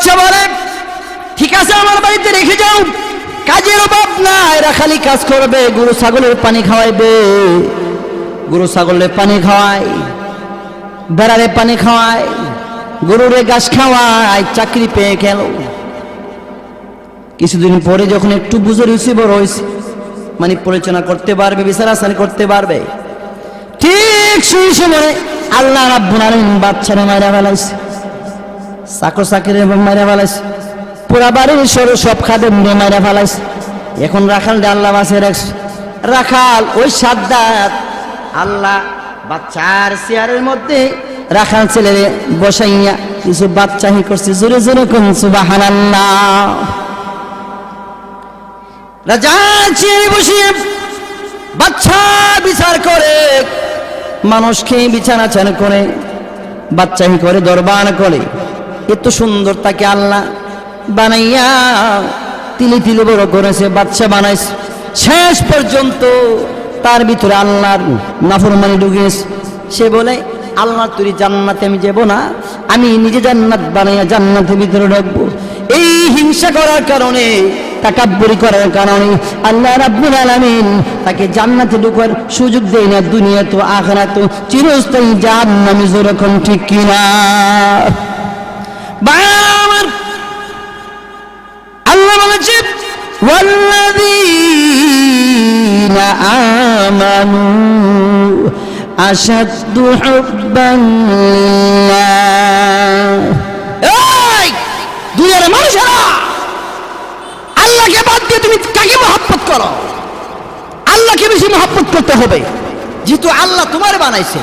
বাচ্চা বলে, ঠিক আছে আমার বাড়িতে রেখে যাও, কাজের অভাব না, এরা খালি কাজ করবে, গরু ছাগলের পানি খাওয়াইবে, গরু ছাগলের পানি খাওয়ায়, বেড়ারে পানি খাওয়ায়, গরুরে ঘাস খাওয়ায়, চাকরি পেয়ে গেল। কিছুদিন পরে যখন একটু বুঝে রয়েছে, বড় হয়েছে, মানে পরিচালনা করতে পারবে, বিচার আসানি করতে পারবে, ঠিক সেই সময় আল্লাহ রাব্বুল আলামিন বাচ্চারে মারা ফেলাইছে, চাকর চাকরিরে মারা ফেলাইছে, পুরা বাড়ির সব খাদেম মারা ফেলাইছে। এখন রাখাল আল্লাহ বাঁচে রাখছে, রাখাল ওই সাদ্দাত আল্লাহ বাচ্চার চেয়ারের মধ্যে রাখাল ছেলে বসাইয়া কিছু বাচ্চাহি করছে, জোরে জোরে কোন সুবহানাল্লাহ। রাজা চেয়ারে বসিয়ে বাচ্চা বিচার করে, মানুষকে বিছানাচার করে, বাচ্চাহি করে, দরবার করে। এত সুন্দর তাকে আল্লাহ বানাইয়া তিলে তিলে বড় করেছে, বাচ্চা বানাইছে। শেষ পর্যন্ত তার ভিতরে আল্লাহর নাফরমানি ঢুকেছে। সে বলে, আল্লাহ তুই জান্নাতে আমি যাব না, আমি নিজে জান্নাত বানাইয়া জান্নাতের ভিতরে ঢুকবো। এই হিংসা করার কারণে, তাকাব্বুরি করার কারণে আল্লাহ রাব্বুল আলামিন তাকে জান্নাতে ঢোকার সুযোগ দেয় না, দুনিয়া তো আখিরাত তো চিরস্থায়ী জাহান্নামে। যেরকম ঠিক কিনা? আমার আল্লাহ বলেছে, ওয়াল্লাযীনা আমানু আশাদ্দু হুব্বান লিল্লাহ। এই দুনিয়ার মানুষেরা, আল্লাহকে বাদ দিয়ে তুমি কাকে মহব্বত করো? আল্লাহকে বেশি মহব্বত করতে হবে, যেহেতু আল্লাহ তোমার বানাইছে।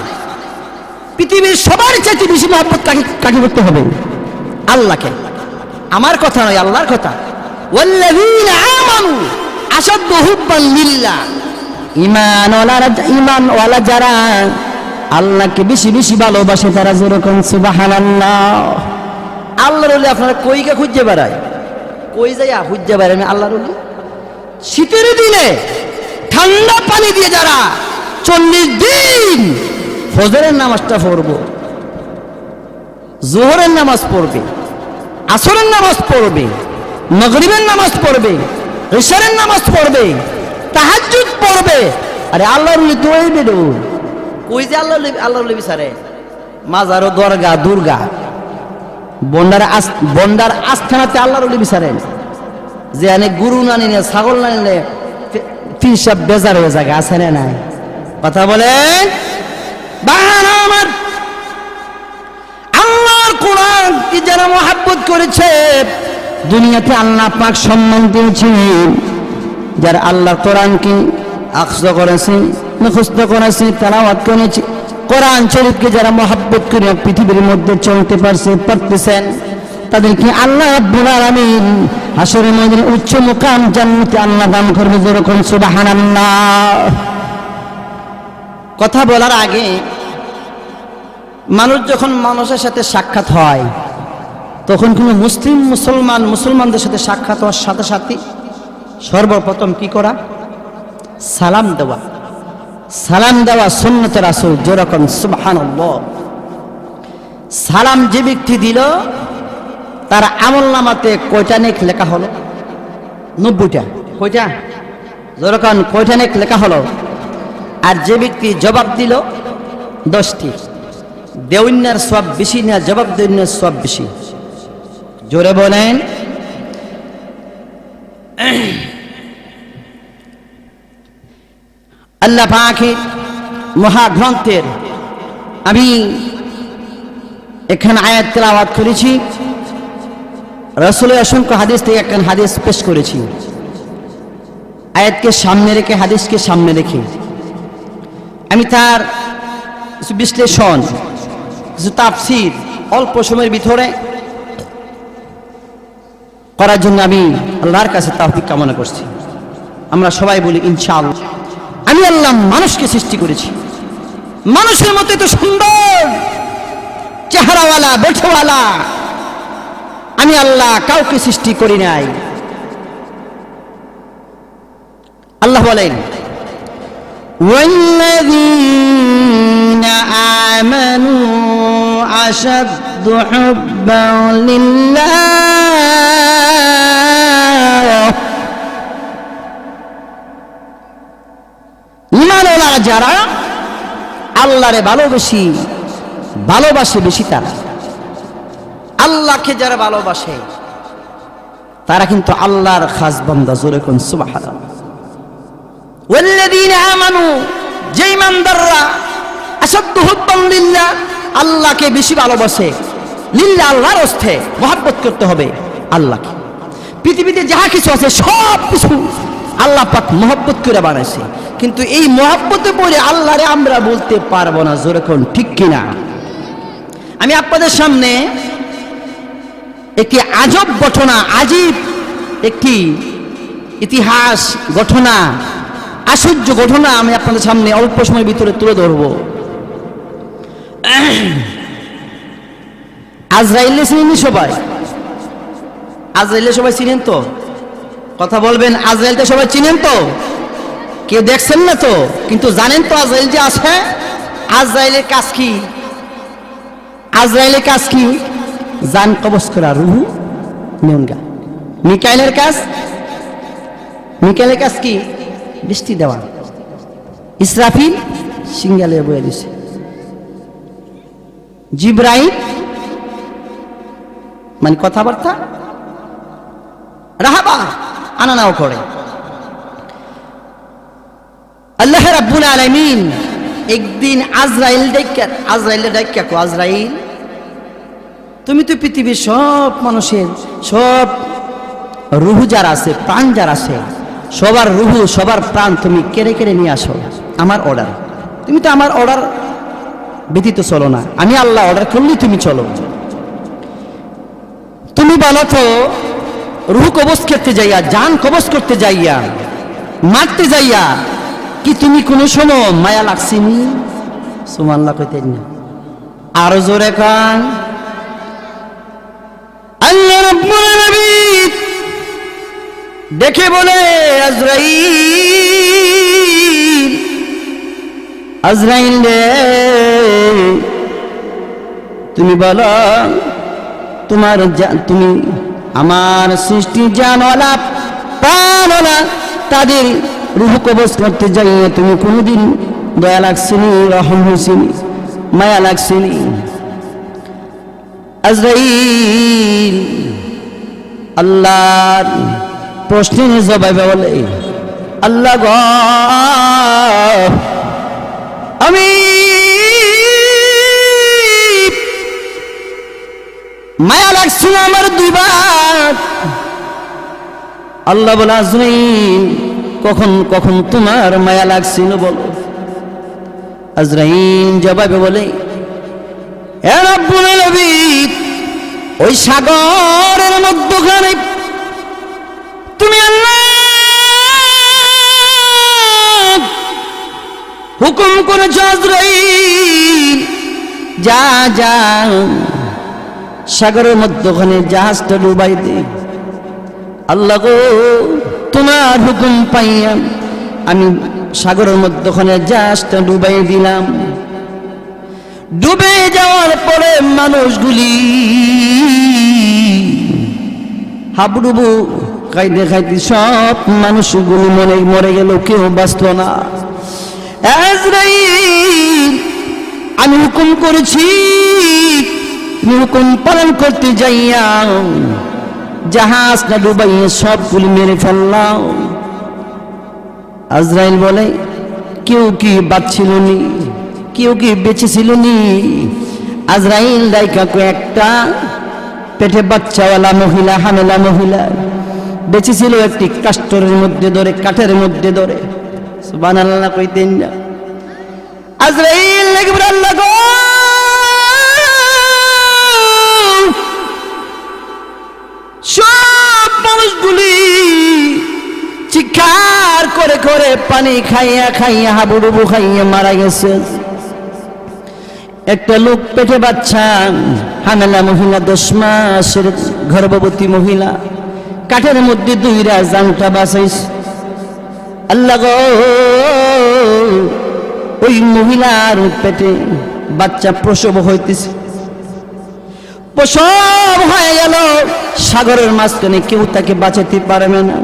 পৃথিবীর সবার চাইতে বেশি মহব্বত কাকে করতে হবে? আল্লাহকে। আমার কথা নয়, আল্লাহর কথা। ওয়াল্লাযীনা আমানু আশাদ্দু হুব্বান লিল্লাহ। ঈমানওয়ালা যারা আল্লাহকে বেশি বেশি ভালোবাসে, তারা যেরকম সুবহানাল্লাহ। আল্লাহর ওলি আপনারা কইকে খুঁজে বেড়ায়, কই যাইয়া খুঁজে বেড়ায় আমি আল্লাহর ওলি? শীতের দিনে ঠান্ডা পানি দিয়ে যারা 40 দিন ফজরের নামাজটা পড়ব, জোহরের নামাজ পড়বে, আসরের নামাজ পড়বে, মাগরিবের নামাজ পড়বে, ইশারের নামাজ পড়বে, তাহাজ্জুদ পড়বে, আরে আল্লাহর ওলি তো এই বেরো কই যে আল্লাহর ওলি বিচারে? মাজার ও দরগা দুর্গা বন্ডার আস্থানাতে আল্লাহর ওলি বিচারেন। যে অনেক গুরু না নিলে, ছাগল না নিলে পিসাব বেজার হয়ে জায়গা আছে না নাই? কথা বলেন। আমার আল্লাহর কোরআন কি যারা মহব্বত করেছে, দুনিয়াতে আল্লাহ পাক সম্মান দিয়েছেন। যারা আল্লাহর কোরআনকে আখজ করেছে, মুখস্থ করেছে, তেলাওয়াত করেছে, কোরআন শরীফকে যারা মহব্বত করে পৃথিবীর মধ্যে চলতে পারতেছেন, তাদেরকে আল্লাহ রাব্বুল আলামিন হাসরের ময়দানে উচ্চ মুকাম জান্নাতে আল্লাহ দান করবে। যেরকম সুবহানাল্লাহ। কথা বলার আগে মানুষ যখন মানুষের সাথে সাক্ষাৎ হয়, তখন কোনো মুসলমানদের সাথে সাক্ষাৎ হওয়ার সাথে সাথে সর্বপ্রথম কি করা? সালাম দেওয়া। সালাম দেওয়া সুন্নতে রাসূল। যেরকম সুবহানাল্লাহ। সালাম যে ব্যক্তি দিল, তার আমলনামাতে কয়টা নেক লেখা হলো? 90টা। কয়টা? যেরকম কয়টা নেক লেখা হলো? আর যে ব্যক্তি জবাব দিল, 10টি। দেউন্যার সওয়াব বেশি না জবাব দেউন্যার সওয়াব বেশি? জোরে বলেন। আল্লাহ পাকের মহাগ্রন্থের আমি এখানে আয়াত তেলাওয়াত করেছি, রাসূলের অসংখ্য হাদিস থেকে একটা হাদিস পেশ করেছি। আয়াতকে সামনে রেখে, হাদিসকে সামনে রেখে আমি তার কিছু বিশ্লেষণ, কিছু তাফসীর অল্প সময়ের ভিতরে করার জন্য আমি আল্লাহর কাছে তৌফিক কামনা করছি। আমরা সবাই বলি ইনশাআল্লাহ। আমি আল্লাহ মানুষকে সৃষ্টি করেছি, মানুষের মতো এত সুন্দর চেহারাওয়ালা, বেঠওয়ালা আমি আল্লাহ কাউকে সৃষ্টি করি নাই। আল্লাহ বলেন, ওয়াল্লাযীনা আমানু আশাদ্দু হুব্বান লিল্লাহ যারা আল্লাহরে ভালোবাসে বেশি, তারা আল্লাহকে যারা ভালোবাসে তারা কিন্তু আল্লাহর খাস বান্দা। জোরে কোন সুবহানাল্লাহ। ওয়াল্লাযীনা আমানু, যে ঈমানদাররা আশাদ্দু হুব্বান লিল্লাহ, আল্লাহকে বেশি ভালোবাসে। লিল্লাহ, আল্লাহর রাস্তে মহব্বত করতে হবে আল্লাহকে। পৃথিবীতে যাহা কিছু আছে সব কিছু আল্লাহ পাক মহব্বত করে বানাইছে, কিন্তু এই মহব্বতে পড়ে আল্লাহরে আমরা বলতে পারবো না। জোরে কোন ঠিক কিনা? আমি আপনাদের সামনে একটি আজব ঘটনা, আজীব একটি ইতিহাস ঘটনা, আশ্চর্য ঘটনা আমি আপনাদের সামনে অল্প সময়ের ভিতরে তুলে ধরব। আজরাইল চিনেন সবাই? আজরাইল সবাই চিনেন তো? কথা বলবেন। আজরাইলটা সবাই চিনেন তো? কেউ দেখছেন না তো, কিন্তু জানেন তো আজরাইল যে আছে। আজরাইলের কাজ কি? আজরাইলের কাজ কি? জান কবজ করা, রূহ নিয়ন গা। মিকাইলের কাজ কি? বৃষ্টি দেওয়া। ইসরাফিল সিঙ্গালে বয়ে দিছে। জিব্রাইল মানে কথাবার্তা রাহাবা আনানাও করে। আল্লাহ রাব্বুল আলামিন একদিন আজরাইল ডাক্কা কো, আজরাইল তুমি তো পৃথিবীর সব মানুষের, সব রুহ যারা আছে, প্রাণ যারা আছে, সবার রুহ সবার প্রাণ তুমি কেড়ে কেড়ে নিয়ে আসো আমার অর্ডার। তুমি তো আমার অর্ডার ব্যতীত চলো না, আমি আল্লাহ অর্ডার করলেই তুমি চলো। তুমি বলো তো রুহ কবজ করতে যাইয়া, জান কবজ করতে যাইয়া, মারতে যাইয়া কি তুমি কোনো সময় মায়া লাগছিনি? সুবহানাল্লাহ কইতেন না? আরো জোরে কান। আল্লাহ রাব্বুল আলামিন দেখে বলে, আজরাইল রে, তুমি বলো তুমি আমার সৃষ্টি জানওয়ালা প্রাণওয়ালা তাদের রূহ কবজ করতে যাইয়ে তুমি কোনোদিন দয়া লাগছিনি, রহম হইছিনি, মায়া লাগছিনি? আজরাইল আল্লাহর প্রশ্নের জবাবে বলে, আল্লাহ গো, আমি মায়া লাগছিল আমার দুইবার। আল্লাহ বলে, আজরাইল কখন কখন তোমার মায়া লাগছিল বলো? আজরাইল জবাবে বলে, হে রব্বুল আলামিন, ওই সাগরের মধ্যখানে তুমি আল্লাহ হুকুম করেছ, আজরাইল যা যা সাগরের মধ্যখানে জাহাজটা ডুবাই দে। আল্লাহ গো, তোমার হুকুম পাইয়া আমি সাগরের মধ্যখানে জাহাজটা ডুবাই দিলাম। ডুবে যাওয়ার পরে মানুষগুলি হাবুডুবু খাইতে খাইতে সব মানুষগুলি মরে গেল, কেউ বাঁচল না। আজরাইল আমি হুকুম করেছি, হুকুম পালন করতে যাইয়া জাহাজটা ডুবাইয়ে সবগুলি মেরে ফেললাম। আজরাইল বলে, কেউ কি বাঁচছিল নি? কেউ কি বেঁচে ছিল নি? আজরাইল ডাইকা একটা পেটে বাচ্চাওয়ালা মহিলা, হামেলা মহিলা বেঁচে ছিল, একটি কাস্টরের মধ্যে ধরে, কাঠের মধ্যে ধরে। সুবহানাল্লাহ কইতেন না? আজরাইল লাগবে, আল্লাহ গো, সব মানুষগুলি চিৎকার করে করে পানি খাইয়া খাইয়া হাবুডুবু খাইয়া মারা গেছে। একটা লোক পেটে বাচ্চা, হামেলা মহিলা, 10 মাসের গর্ভবতী মহিলা, কাঠের মধ্যে দুইরা জানটা বাঁচাইছে। আল্লাহ গো, ওই মহিলার পেটে বাচ্চা প্রসব হইতেছে। প্রসব হয়ে গেল সাগরের মাঝখানে, কেউ তাকে বাঁচাতে পারবে না।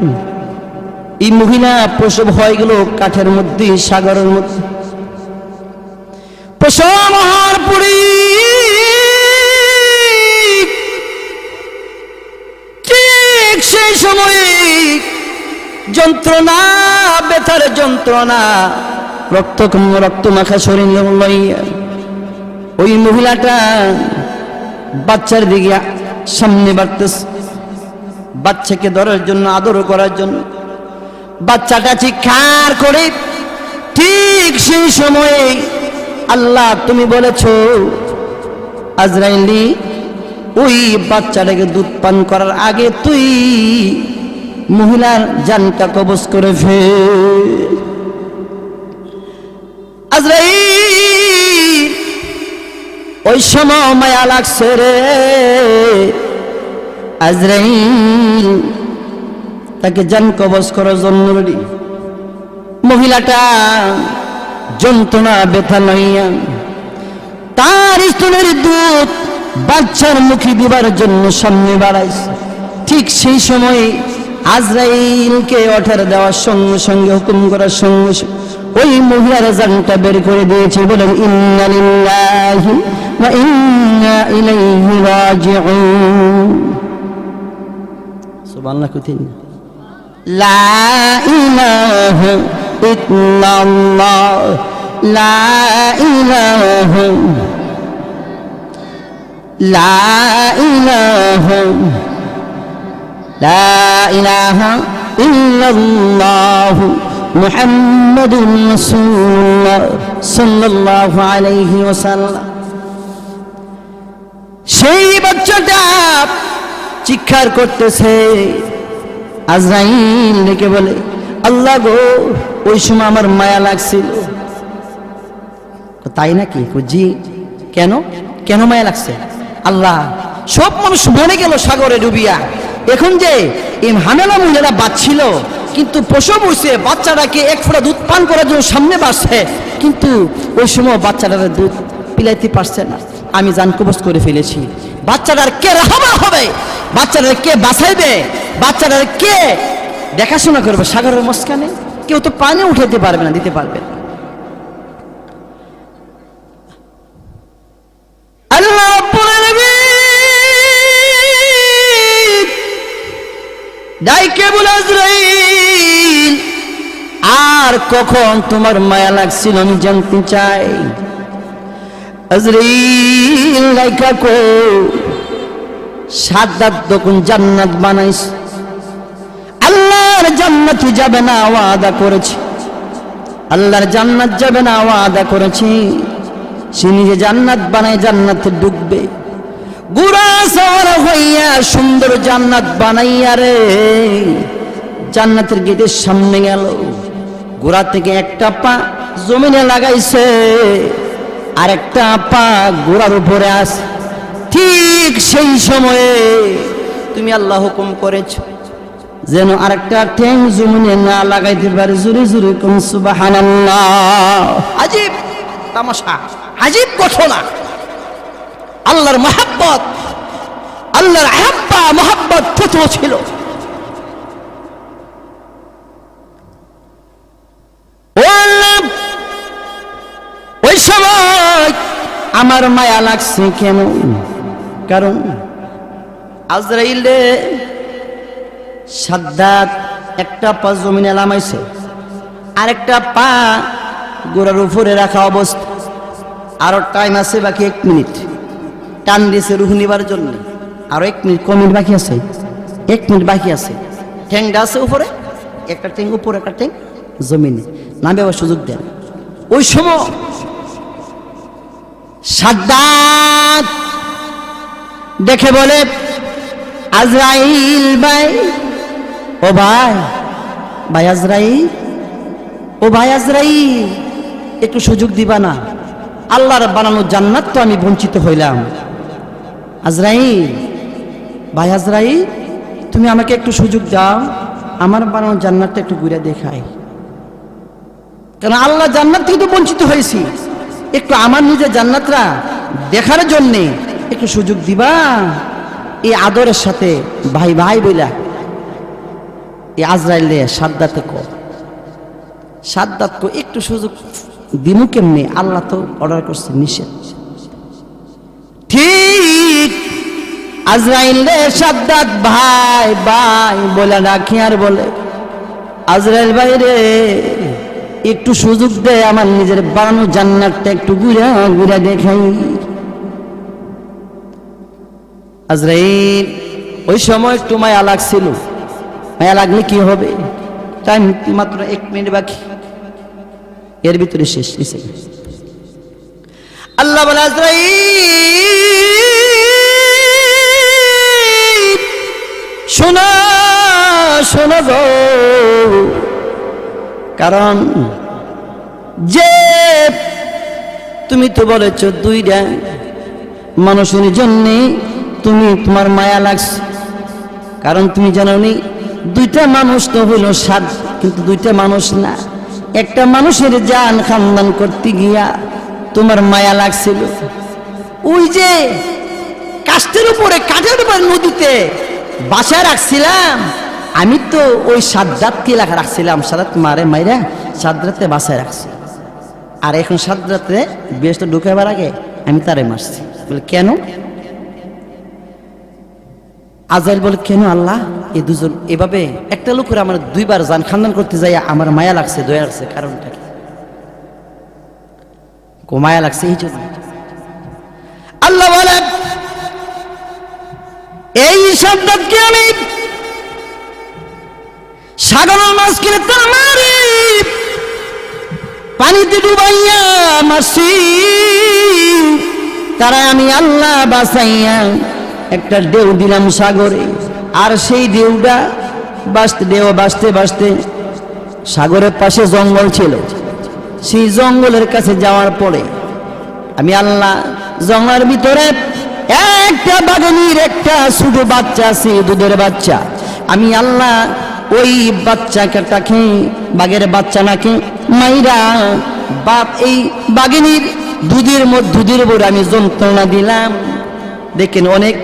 এই মহিলা প্রসব হয়ে গেল কাঠের মধ্যে, সাগরের মধ্যে। প্রসব হওয়ার পরে ঠিক সেই সময়ে যন্ত্রণা, ব্যথার যন্ত্রণা, রক্ত মাখা শরীর লইয়া ওই মহিলাটা বাচ্চার দিকে সামনে বাড়তেছে, বাচ্চাকে ধরার জন্য, আদর করার জন্য। বাচ্চাটা চিৎকার করে, ঠিক সেই সময়ে আল্লাহ তুমি বলেছো আজরাইলি ওই বাচ্চাটাকে দুধ পান করার আগে তুই মহিলার জানটা কবজ করে ফেল। আজরাইল ওই সময় মায়া লাগছে রে। আজরাইল তাকে জান কবজ করার জন্য রেডি। মহিলাটা যন্ত্রণা ব্যথা লইয়া তার স্তনের দুধ বাচ্চার মুখে দিবার জন্য সামনে বাড়াইছে। ঠিক সেই সময় আজরাইলকে অর্ডার দেওয়ার সঙ্গে সঙ্গে, হুকুম করার সঙ্গে সঙ্গে ওই মহিলার জানটা বের করে দিয়েছে। বলেন ইন্না লিল্লাহি ওয়া ইন্না ইলাইহি রাজিউন। সুবহানাল্লাহ। কুতিন লা ইলাহা ইল্লাল্লাহ, লা ইলাহা, লা ইলাহা, লা ইলাহা ইল্লাল্লাহ মুহাম্মাদুর রাসূলুল্লাহ সাল্লাল্লাহু আলাইহি ওয়াসাল্লাম। সেই বাচ্চাটা চিৎকার করতেছে। আজরাইল ডেকে বলে, আল্লাহ গো, ওই সময় আমার মায়া লাগছিল। তাই নাকি? জি। কেন কেন মায়া লাগছে? আল্লাহ, সব মানুষ মরে গেল সাগরে ডুবিয়া। এখন যে এই হামেলা মহিলারা বাঁচছিল, কিন্তু প্রসব হয়েছে, বাচ্চাটাকে এক ফোঁটা দুধ পান করার জন্য সামনে বাড়ছে, কিন্তু ওই সময় বাচ্চাটার দুধ পিলাইতে পারছে না। আমি জান কবজ করে ফেলেছি। বাচ্চাটার কে রাহবা হবে? বাচ্চাটার কে বাঁচাইবে? বাচ্চাটার কে দেখাশোনা করবে? সাগরের মাঝখানে কেউ তো পানি উঠাতে পারবে না, দিতে পারবে না। আল্লাহ ডাইকে বলে, আজরাইল, আর কখন তোমার মায়া লাগছিল আমি জানতে চাই। আজরাইল লাইকা কো, সাদ্দাত তখন জান্নাত বানাইস, আল্লাহর জান্নাতে যাবে না ওয়াদা করেছে, আল্লাহর জান্নাত যাবে না ওয়াদা করেছে। সে নিজে জান্নাত বানায়, জান্নাতে ঢুকবে। গুড়া সওয়ার হইয়া সুন্দর জান্নাত বানাইয়া রে জান্নাতের গেটের সামনে গেল। গোড়া থেকে একটা পা জমিনে লাগাইছে, আর একটা পা গোড়ার উপরে আছে। ঠিক সেই সময়ে তুমি আল্লাহ হুকুম করেছ যেন আরেকটা ঠ্যাং জমিনে না লাগাইতে পারে। জোরে জোরে কোন সুবহানাল্লাহ। আজীব তামাশা, আজীব ঘটনা। আল্লাহর মহব্বত, আল্লাহর আহাব্বা মহব্বত কত ছিল। ওই সময় আমার মায়া লাগছে কেন? কারণ আজরাইলে সাদ্দাত একটা পা জমিনে নামাইছে, আরেকটা পা গোড়ার উপরে রাখা অবস্থা। আরো টাইম আছে, বাকি 1 মিনিট। টান দিয়েছে রুহ নিবার জন্য। আরো 1 মিনিট, কমিট বাকি আছে, 1 মিনিট বাকি আছে। ঠ্যাংটা আছে উপরে, একটা ঠ্যাং উপরে, একটা ঠ্যাং জমিনে, নামে আবার সুযোগ দেন। ওই সময় সাদ্দাত দেখে বলে, আজরাইল ভাই, ও ভাই, ভাই আজরাইল, ও ভাই আজরাইল, একটু সুযোগ দিবা না? আল্লাহর বানানো জান্নাত তো আমি বঞ্চিত হইলাম। আজরাইল, ভাই আজরাইল, তুমি আমাকে একটু সুযোগ দাও, আমার বানানো জান্নাতটা একটু ঘুরে দেখাই। কারণ আল্লাহ জান্নাত থেকে তো বঞ্চিত হয়েছি, একটু আমার নিজের জান্নাতরা দেখার জন্যে একটু সুযোগ দিবা? এই আদরের সাথে ভাই ভাই বইলা এই আজরাইল সাদ্দাত কো একটু সুযোগ দিমু কেমনে? আল্লাহ তো অর্ডার করছে, নিষেধ। ঠিক আজরাইল রে সাদ্দাত ভাই ভাই বলে ডাকি আর বলে, আজরাইল ভাই রে একটু সুযোগ দে, আমার নিজের বানানো জান্নাতটা একটু ঘুরা ঘুরা দেখাই। আজরাইল ওই সময় একটু মায়া লাগছিল, মায়া লাগলে কি হবে, টাইম মাত্র 1 মিনিট বাকি, এর ভিতরে শেষ। আল্লাহ বলে, আজরাইল শোনো শোনো গো, কারণ যে তুমি তো বলেছ 2টা মানুষের জন্য তুমি তোমার মায়া লাগছে, কারণ তুমি জানো নি 2টা মানুষ তো হইল 7, কিন্তু 2টা মানুষ না, একটা মানুষের জান খানদান করতে গিয়া তোমার মায়া লাগছিল। ওই যে কাষ্ঠের উপরে, কাঠের উপরে নদীতে বাসা রাখছিলাম, আমি তো ওই সাদ্দাতকে রাখছিলাম, সাদ্দাত মারে মাইরা সাদ্দাতে বাসায় রাখছি, আর এখন সাদ্দাতে বেশ তো ঢুকাবার আগে আমি তারে মারছি। বলে কেন? আজরাইল বলে, কেন আল্লাহ, এই দুজন এভাবে একটা লোকের আমার 2বার জান খানদান করতে যাই আমার মায়া লাগছে, দয়া লাগছে, কারণটা কি? মায়া লাগছে এই জন্য। আল্লাহ বলে, এই সাদ্দাতকে আমি সাগরের মাঝখানে তার মারি, পানিতে ডুবাইয়া মারছি, তারা আমি আল্লাহ বাঁচাইয়া একটা ঢেউ দিলাম সাগরে, আর সেই ঢেউটা বাঁচতে বাঁচতে সাগরের পাশে জঙ্গল ছিল, সেই জঙ্গলের কাছে যাওয়ার পরে আমি আল্লাহ জঙ্গলের ভিতরে একটা বাঘিনীর একটা ছোট বাচ্চা আছে, দুধের বাচ্চা, আমি আল্লাহ ওই বাচ্চাটাকে, বাঘের বাচ্চা নাকি মাইরা বাপ এই বাঘিনীর দুধের উপর আমি যন্ত্রণা দিলাম। দেখেন অনেক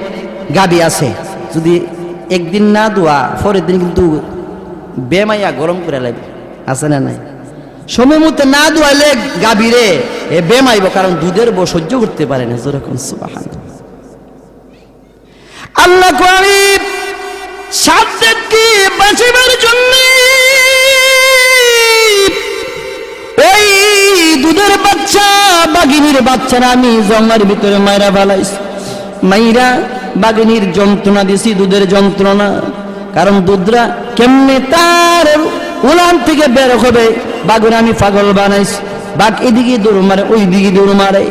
গাবি আছে, যদি একদিন না দোয়া পরের দিন কিন্তু বেমাইয়া গরম করে লাগবে, আছে না নাই? সময় মতো না দোয়াইলে গাবিরে এ বেমাইব, কারণ দুধের বউ সহ্য করতে পারে না। যেরকম সুবহানাল্লাহ। আল্লাহ করিম সাদ্দাতকে বাঁচাবার জন্য ওই দুধের বাচ্চা বাঘিনীর বাচ্চারা আমি জঙ্গলের ভিতরে মাইরা ফেলাইছি, মাইরা বাঘিনীর যন্ত্রণা দিছি, দুধের যন্ত্রণা, কারণ দুধরা কেমনে তার উলান থেকে বের হবে, বাঘের আমি পাগল বানাইছি। বাঘ এদিকে দৌড় মারে, ওই দিকে দৌড় মারে,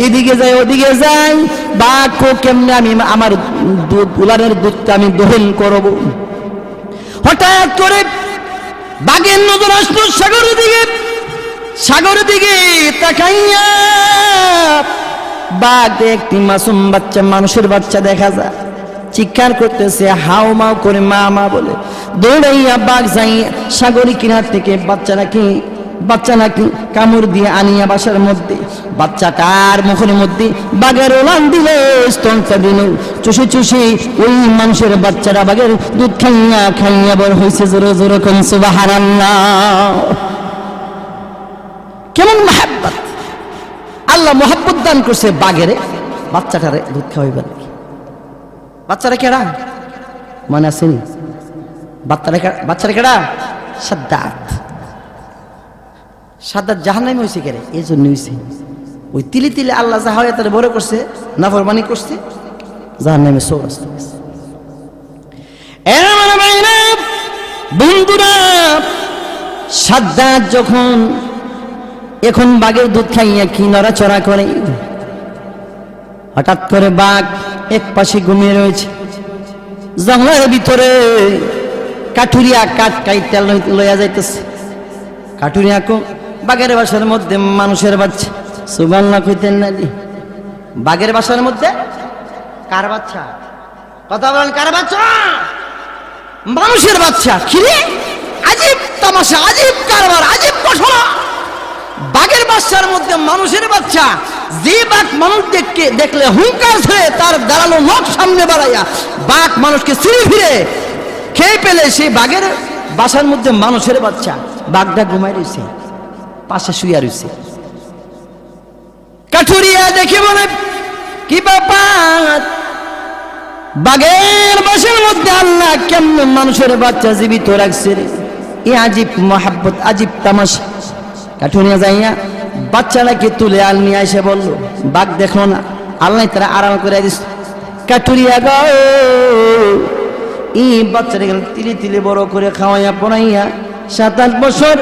এদিকে যায় ওদিকে যায়, বাঘ কেমনে আমি আমার দুধ উলানের দুধটা আমি দহন করব। হঠাৎ করে বাঘের নজর আসলো সাগরের দিকে তাকাইয়া, বাঘ একটি মাসুম বাচ্চা, মানুষের বাচ্চা দেখা যায়, চিৎকার করতেছে, হাও মাও করে মা মা বলে দৌড়াইয়া বাঘ যাই সাগরী কিনার থেকে বাচ্চা নাকি কামড় দিয়ে আনিয়া বাসার মধ্যে, বাচ্চাটার মুখের মধ্যে বাঘের ওলান দিল, স্তনটা দিল, চুষে চুষে ওই মানুষের বাচ্চারা বাঘের দুধ খাইয়া বড় হয়েছে। জোরে জোরে কোন সুবহানাল্লাহ। কেমন মহব্বত, আল্লাহ মহব্বত দান করছে বাঘেরে, বাচ্চাটারে দুধ খাওয়াইবার। বাচ্চারা কেডা মনে আসেনি? বাচ্চারা কেডা? সাদ্দাত জাহান্নামে হয়েছে কেরে, এই জন্য হয়েছে ওই তিলে তিলে আল্লাহ যাহা তারা বড় করছে, নাফরমানি করছে, জাহান্নামে সব আসতে। বন্ধুরা, সাদ্দাত যখন এখন বাঘের দুধ খাইয়া কি নড়াচড়া করে, হঠাৎ করে বাঘ এক পাশে ঘুমিয়ে রয়েছে, জঙ্গলের ভিতরে কাঠুরিয়া কাঠ কাইটা লইয়া যাইতেছে। কাঠুরিয়া কো বাঘের বাসার মধ্যে মানুষের বাচ্চা, সুবহানাল্লাহ কইতেন না? বাঘের বাসার মধ্যে কার বাচ্চা? কথা বলেন, কার বাচ্চা? মানুষের বাচ্চা। খিরে আজীব তামাশা, আজীব কারবার, আজীব ঘটনা। বাঘের বাচ্চার মধ্যে মানুষের বাচ্চা। যে বাঘ মানুষ দেখলে হুঙ্কার ছেড়ে তার দাঁড়ানো নখ সামনে বাড়াইয়া বাঘ মানুষকে ছিঁড়ে ফিরে খেয়ে পেলে, সেই বাঘের বাসার মধ্যে মানুষের বাচ্চা। বাঘটা ঘুমাই রয়েছে, পাশে শুয়ে রয়েছে। কাঠুরিয়া দেখে বলে, কি ব্যাপার, বাগের বাসার মধ্যে আল্লাহ কেমন মানুষের বাচ্চা জীবিত রাখছে রে, এ আজীব মহাব্বত, আজীব তামাশা। কাঠুরিয়া যাইয়া বাচ্চাটাকে তুলে আল নিয়ে এসে বললো, বাঘ দেখলো না, আল্লাহ তারা আরাম করে দিস। কাঠুরিয়া গো, এই বাচ্চাটাকে তিলে তিলে বড় করে খাওয়াইয়া পড়াইয়া 7-8 বছর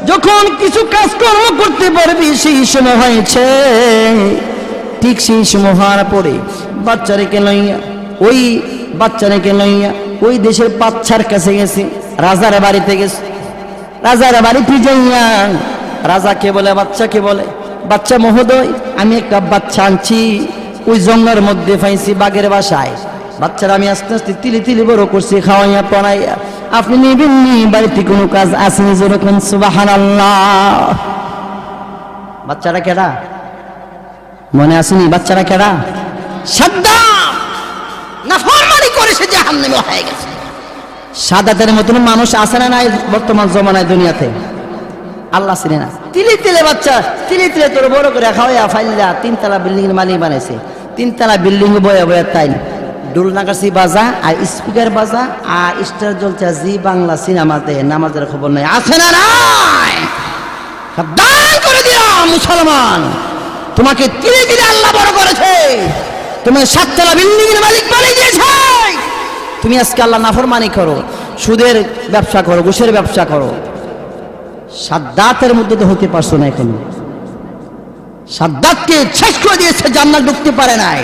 যখন কিছু কাজকর্ম করতে পারবি সেই সময় হয়েছে। ঠিক সেই সময় হওয়ার পরে বাচ্চাটাকে লইয়া ওই দেশের বাচ্চার কাছে গেছে, রাজার বাড়িতে গেছে। রাজার বাড়িতে যাইয়া রাজাকে বলে, বাচ্চাকে বলে, বাচ্চা মহোদয়, আমি একটা বাচ্চা আনছি, ওই জঙ্গলের মধ্যে পাইছি বাঘের বাসায়। বাচ্চারা আমি আস্তে আস্তে তিলে তিলে বড় করছি, খাওয়াইয়া পড়াইয়া। আপনি নেবেন নি? বাড়িতে কোনো কাজ আসেনি? যেরকম সুবহানাল্লাহ। বাচ্চারা কেডা মনে আসেনি? বাচ্চারা কেডা? সাদ্দাম, নাফরমানি করে সে জাহান্নামে হয়ে গেছে। সাদাতের মতন মানুষ আছে না নাই বর্তমান জমানায় দুনিয়াতে? আল্লাহ চিনে না। তিলে তিলে বাচ্চা, তিলে তিলে তোর বড় করে খাওয়াইয়া ফাইল্লা 3 তলা বিল্ডিং এর মালিক বানাইছে। 3 তলা বিল্ডিং বয়া বয়া তাই ডোল নাগাছি বাজা আর স্পিকার বাজা আর স্টার জ্বলছে জি বাংলা সিনেমাতে, নামাজের খবর নাই। আছে না নাই? সাবধান করে দিলাম মুসলমান, তোমাকে তিলে তিলে আল্লাহ বড় করেছে, তুমি 7 তলা বিল্ডিং এর মালিক বানিয়ে দিয়েছে। তুমি আজকে আল্লাহ নাফরমানি করো, সুদের ব্যবসা করো, ঘুষের ব্যবসা করো। সাদ্দাতের মধ্যে তো হতে পারছো না এখন। সাদ্দাতকে শেষ করে দিয়েছে, জান্নাত ঢুকতে পারে নাই।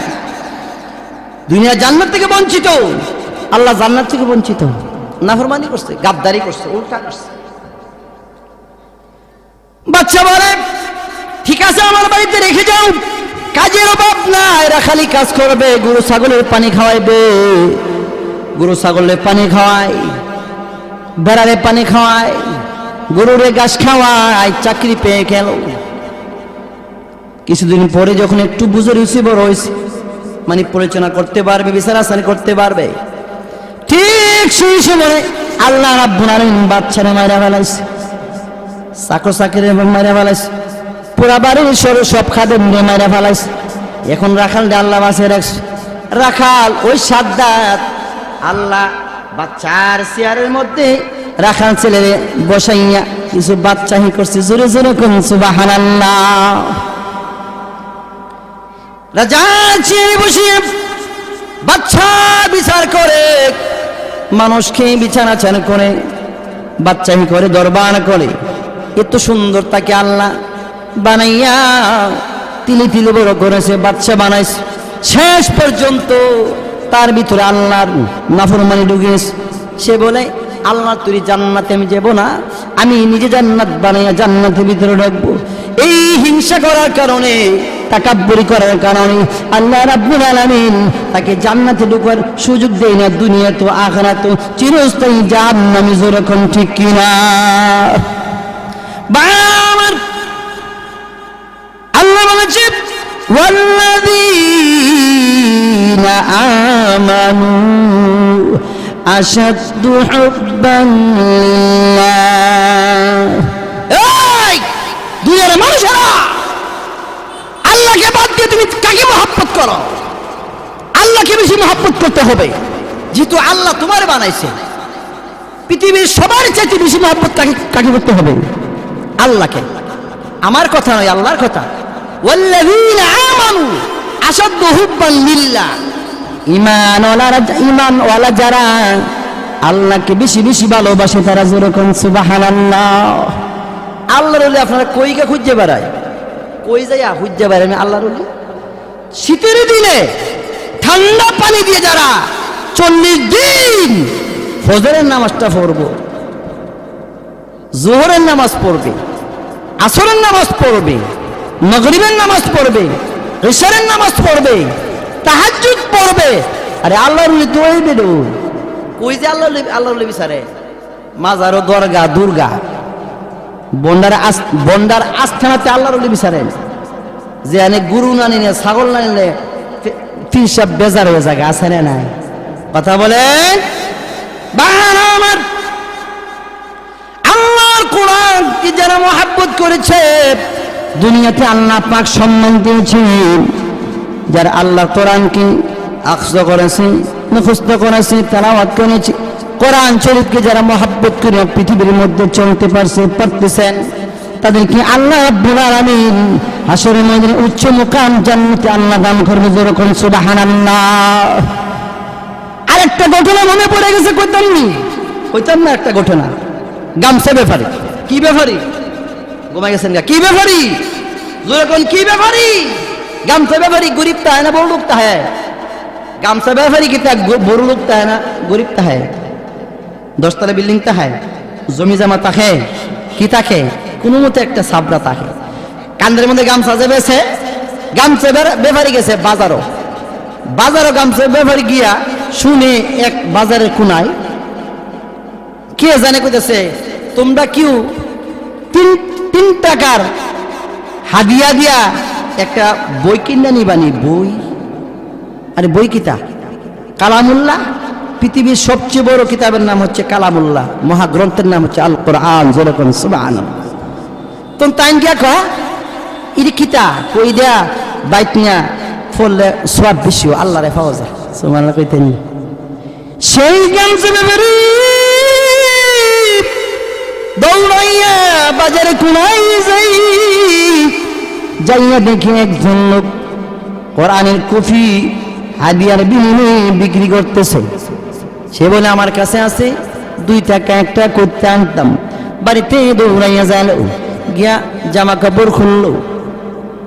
দুনিয়া জান্নাত থেকে বঞ্চিত, আল্লাহ জান্নাত থেকে বঞ্চিত। নাফরমানি করছে, গাদ্দারি করছে, উল্টা করছে। বাচ্চা বলে, ঠিক আছে আমার বাড়িতে রেখে যাও, কাজের অভাব নাই, এরা খালি কাজ করবে, গরু ছাগলের পানি খাওয়াইবে। গরু ছাগলের পানি খাওয়ায়, বেড়ারে পানি খাওয়ায়, গরুরে ঘাস খাওয়ায়। চাকরি পেয়ে গেল। কিছুদিন পরে যখন একটু বুঝে রয়েছে, বড় হয়েছে, মানে পরিচালনা করতে পারবে, বিচার আসানি করতে পারবে, ঠিক সেই সময় আল্লাহ রাব্বুল আলামিন বাচ্চারে মাইরা ফেলাইছে, চাকর চাকরি মাইরা ফেলাইছে, পুরা বাড়ির সব খাদেম মাইরা ফেলাইছে। এখন রাখাল আল্লাহ বাঁচিয়ে রাখছে। রাখাল ওই সাদ্দাত আল্লাহ বাচ্চার চেয়ারের মধ্যে রাখাল ছেলে বসাইয়া কিছু বাচ্চাহি করছে। জোরে জোরে কোন সুবহানাল্লাহ। রাজা চেয়ারে বসিয়ে বাচ্চা বিচার করে, মানুষকে বিছানাছান করে, বাচ্চাহি করে, দরবার করে। এত সুন্দর তাকে আল্লাহ বানাইয়া তিলে তিলে বড় করেছে, বাচ্চা বানাইছে। শেষ পর্যন্ত তার ভিতরে আল্লাহর নাফরমানি ঢুকিয়েছে। সে বলে, আল্লাহ তুই জান্নাতে আমি যাব না, আমি নিজে জান্নাত বানাইয়া জান্নাতের ভিতরে ঢুকবো। এই হিংসা করার কারণে, তাকাব্বুরি করার কারণে আল্লাহ রাব্বুল আলামিন তাকে জান্নাতে ঢোকার সুযোগ দেয় না। দুনিয়া তো আখিরাত চিরস্থায়ী জাহান্নামী। যেরকম ঠিক কিনা? আমার আল্লাহ বলেছে, ওয়াল্লাযীনা আমানু আশাদ্দু হুব্বান লিল্লাহ। এই দুনিয়ার মানুষেরা, আল্লাহকে বাদ দিয়ে তুমি কাকে মহব্বত করো? আল্লাহকে বেশি মহব্বত করতে হবে, যেহেতু আল্লাহ তোমার বানাইছে। পৃথিবীর সবার চাইতে বেশি মহব্বত কাকে করতে হবে? আল্লাহকে। আমার কথা নয়, আল্লাহর কথা। ওয়াল্লাযীনা আমানু আশাদ্দু হুব্বান লিল্লাহ। ঈমানওয়ালা যারা আল্লাহকে বেশি বেশি ভালোবাসে, তারা যেরকম সুবহানাল্লাহ। আল্লাহর ওলি আপনারা কইকে খুঁজে বেড়ায়, কই যাইয়া খুঁজে বেড়ায় আল্লাহর ওলি? শীতের দিনে ঠান্ডা পানি দিয়ে যারা 40 দিন ফজরের নামাজটা পড়বো, জোহরের নামাজ পড়বে, আসরের নামাজ পড়বে, মাগরিবের নামাজ পড়বে, ইশারের নামাজ পড়বে, তাহাজ্জুদ পড়বে। আরে আল্লাহর ওলি তো ওই বেরো কই যে আল্লাহর ওলি বিচারে? মাজারও দরগা, দুর্গা, বন্ডার আস্থানাতে আল্লাহর ওলি বিচারেন। যে আনে গুরু না নিলে, ছাগল না নিলে পীর সাহেব বেজার হয়ে যায়। আছে না নাই? কথা বলেন। আমার আল্লাহর কোরআন কি যারা মহব্বত করেছে, দুনিয়াতে আল্লাহ পাক সম্মান দিয়েছেন যারা আল্লাহ কোরআনকে আখজ করেছে, মুখস্থ করেছে, তেলাওয়াত করেছে, কোরআন শরীফকে যারা মহব্বত করে পৃথিবীর মধ্যে চলতে পারতেছেন, তাদেরকে আল্লাহ রাব্বুল আলামিন হাসরের ময়দানে উচ্চ মুকাম জান্নাতে আল্লাহ দান করবে। যেরকম সুবহানাল্লাহ। আরেকটা ঘটনা মনে পড়ে গেছে, কইতাম না একটা ঘটনা, গামছা ব্যাপারী। কি ব্যাপারী? ঘুমাই গেছেন গা? কি ব্যাপারী? যেরকম কি ব্যাপারী? গামছা ব্যাপারী গরিবটা হয় না বড় লোকটা হয়? গামছা ব্যাপারী কি বড় লোকটা হয় না গরিবটা হয়? 10 তলা বিল্ডিংটা হয়, জমি জমা থাকে, কি থাকে? কোনো মতে একটা সাবরা থাকে, কান্দের মধ্যে গামছা চেপেছে। গামছা ব্যাপারী গেছে বাজারও গামছা ব্যাপারী গিয়া শুনে এক বাজারের কোনায় কে জানে কইতেছে, তোমরা কিউ 3 টাকার হাদিয়া দিয়া একটা বই কিনে নিবানি? বই? আরে বই কিতা? কালামুল্লাহ। পৃথিবীর সবচেয়ে বড় কিতাবের নাম হচ্ছে কালামুল্লাহ, মহাগ্রন্থের নাম হচ্ছে আল কোরআন। যেরকম সুবহানাল্লাহ। তো তাই গিয়া কয় ইরে কিতা? কই দেয়া বাইক নিয়া ফললে সব বেশি আল্লাহরে পাওয়া যায়। সুবহানাল্লাহ কইতেন। সেই গামছা ব্যাপারী দৌড়াইয়া বাজারে কোনায় যাইয়া দেখে একজন লোক কোরআনের কফি হাদিয়ার বিনিময়ে বিক্রি করতেছে। সে বলে আমার কাছে আছে 2 টাকা একটা করতে আনতাম। বাড়িতে দৌড়াইয়া গেল, গিয়া জামা কাপড় খুললো,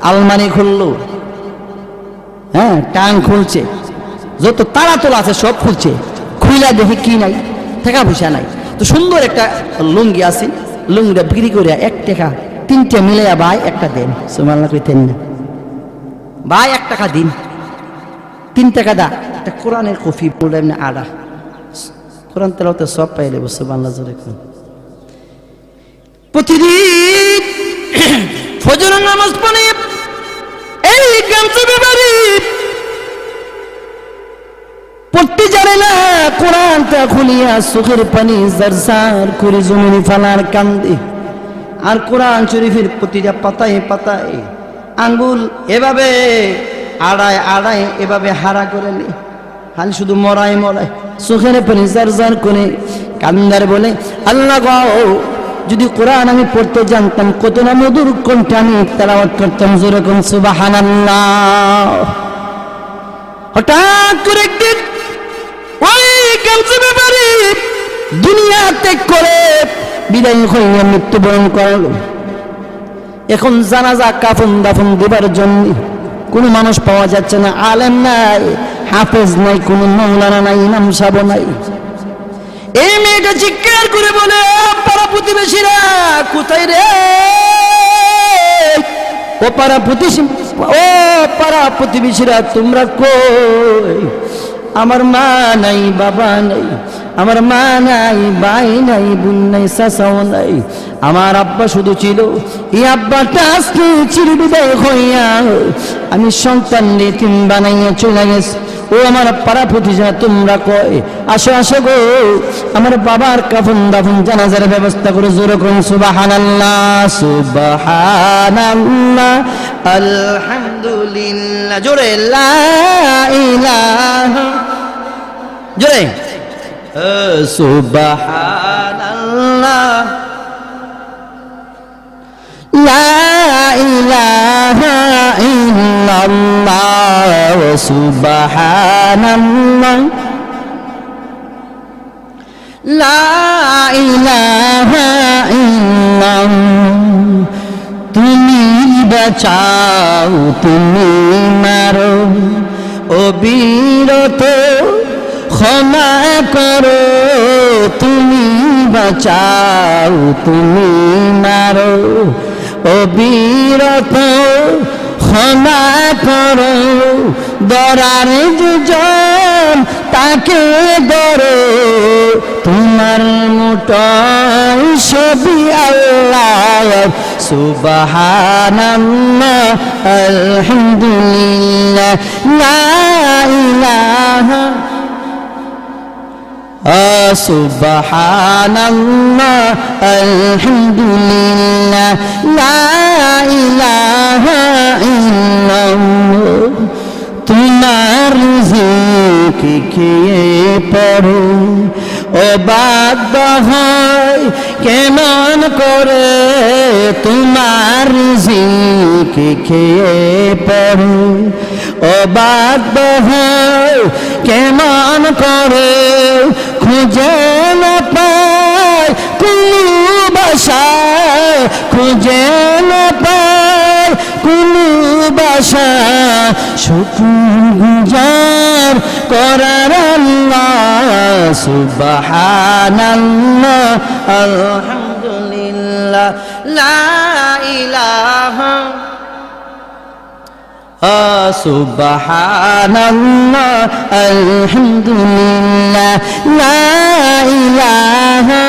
আলমারি খুললো, হ্যাঁ টান খুলছে, যত তালা তোলা আছে সব খুলছে। খুইলা দেখে কি নাই, টাকা পয়সা নাই। তো সুন্দর একটা লুঙ্গি আছে, লুঙ্গিটা বিক্রি করে 1 টাকা 3টে মিলাইয়া ভাই একটা দেন। সুবহানাল্লাহ কইতেন না? ভাই 1 টাকা দিন, 3 টাকা দা একটা কোরআনের কফি পড়লেন না আড়া। কোরআন তেলাওয়াতে সব পাইলে। সুবহানাল্লাহ জোরে কোন। প্রতিদিন ফজরের নামাজ পড়ে এই গামছা ব্যাপারী পড়তে জানে না, কোরআনটা খুলিয়া চোখের পানি জারজার করে জমিনে ফালার কান্দে। আর কোরআন শরীফের প্রতিটা পাতায় পাতায় আঙ্গুল এভাবে আড়ায় এভাবে হারা করে নে, খালি শুধু মরায় চোখের পানি জারজার করে কান্দার বলে, আল্লাহ গো, যদি কোরআন আমি পড়তে জানতাম কত না মধুর কণ্ঠে আমি তেলাওয়াত করতাম। যেরকম সুবহানাল্লাহ। হঠাৎ করে একদিন ওই গামছা ব্যাপারী দুনিয়া ত্যাগ করে বিদায় হইয়া মৃত্যুবরণ করল। এখন জানাজা কাফন দাফন দেবার জন্য কোনো মানুষ পাওয়া যাচ্ছে না। আলেম নাই, হাফেজ নাই, কোনো মাওলানা নাই, ইমাম সাহেব নাই। এই মেয়েটা চিৎকার করে বলে, পাড়া প্রতিবেশীরা কোথায় রে? ও পাড়া প্রতিবেশীরা তোমরা কই? আমার মা নাই, বাবা নাই, আমার মা নাই, ভাই নাই, বোন নাই, চাচাও নাই। আমার আব্বা শুধু ছিল, এই আব্বাটা আজকে চিরবিদায় হইয়া আমি সন্তান এতিম বানাইয়া চলে গেছে। ও আমার পাড়া প্রতিবেশীরা তোমরা কয়, আসো আসো গো, আমার বাবার কাফন দাফন জানাজার ব্যবস্থা করে। জোরে করুন সুবহানাল্লাহ, সুবহানাল্লাহ, আলহামদুলিল্লাহ, জোরে লা ইলাহা, জোরে সুবহানাল্লাহ, লা ইলাহা ইল্লাল্লাহ, সুবহানাল্লাহ, লা ইলাহা ইল্লাল্লাহ। তুমি বাঁচাও, তুমি মারো, অবিরত ক্ষমা করো। তুমি বাঁচাও, তুমি মারো, অবিরত ক্ষমা করো। দরার দুজন তাকে ধরো, তোমার মোটাই সবই আল্লাহ। সুবহানাল্লাহ, আলহামদুলিল্লাহ, লা ইলাহা সুবহানাল্লাহ আলহামদুলিল্লাহ লা ইলাহা ইল্লাল্লাহ তোমার রিজিক খেয়ে পড়ে ও বাধ্য হয় কেমন করে তোমার রিজিক খেয়ে পড়ে ও বাধ্য হয় কেমন করে খুঁজে না পায় কোনো বাসা খুঁজে না পায় কোনো বাসা শুকর গুজার করার আল্লাহ সুবহানাল্লাহ আলহামদুলিল্লাহ লা ইলাহা সুবহানাল্লাহ আলহামদুলিল্লাহ লা ইলাহা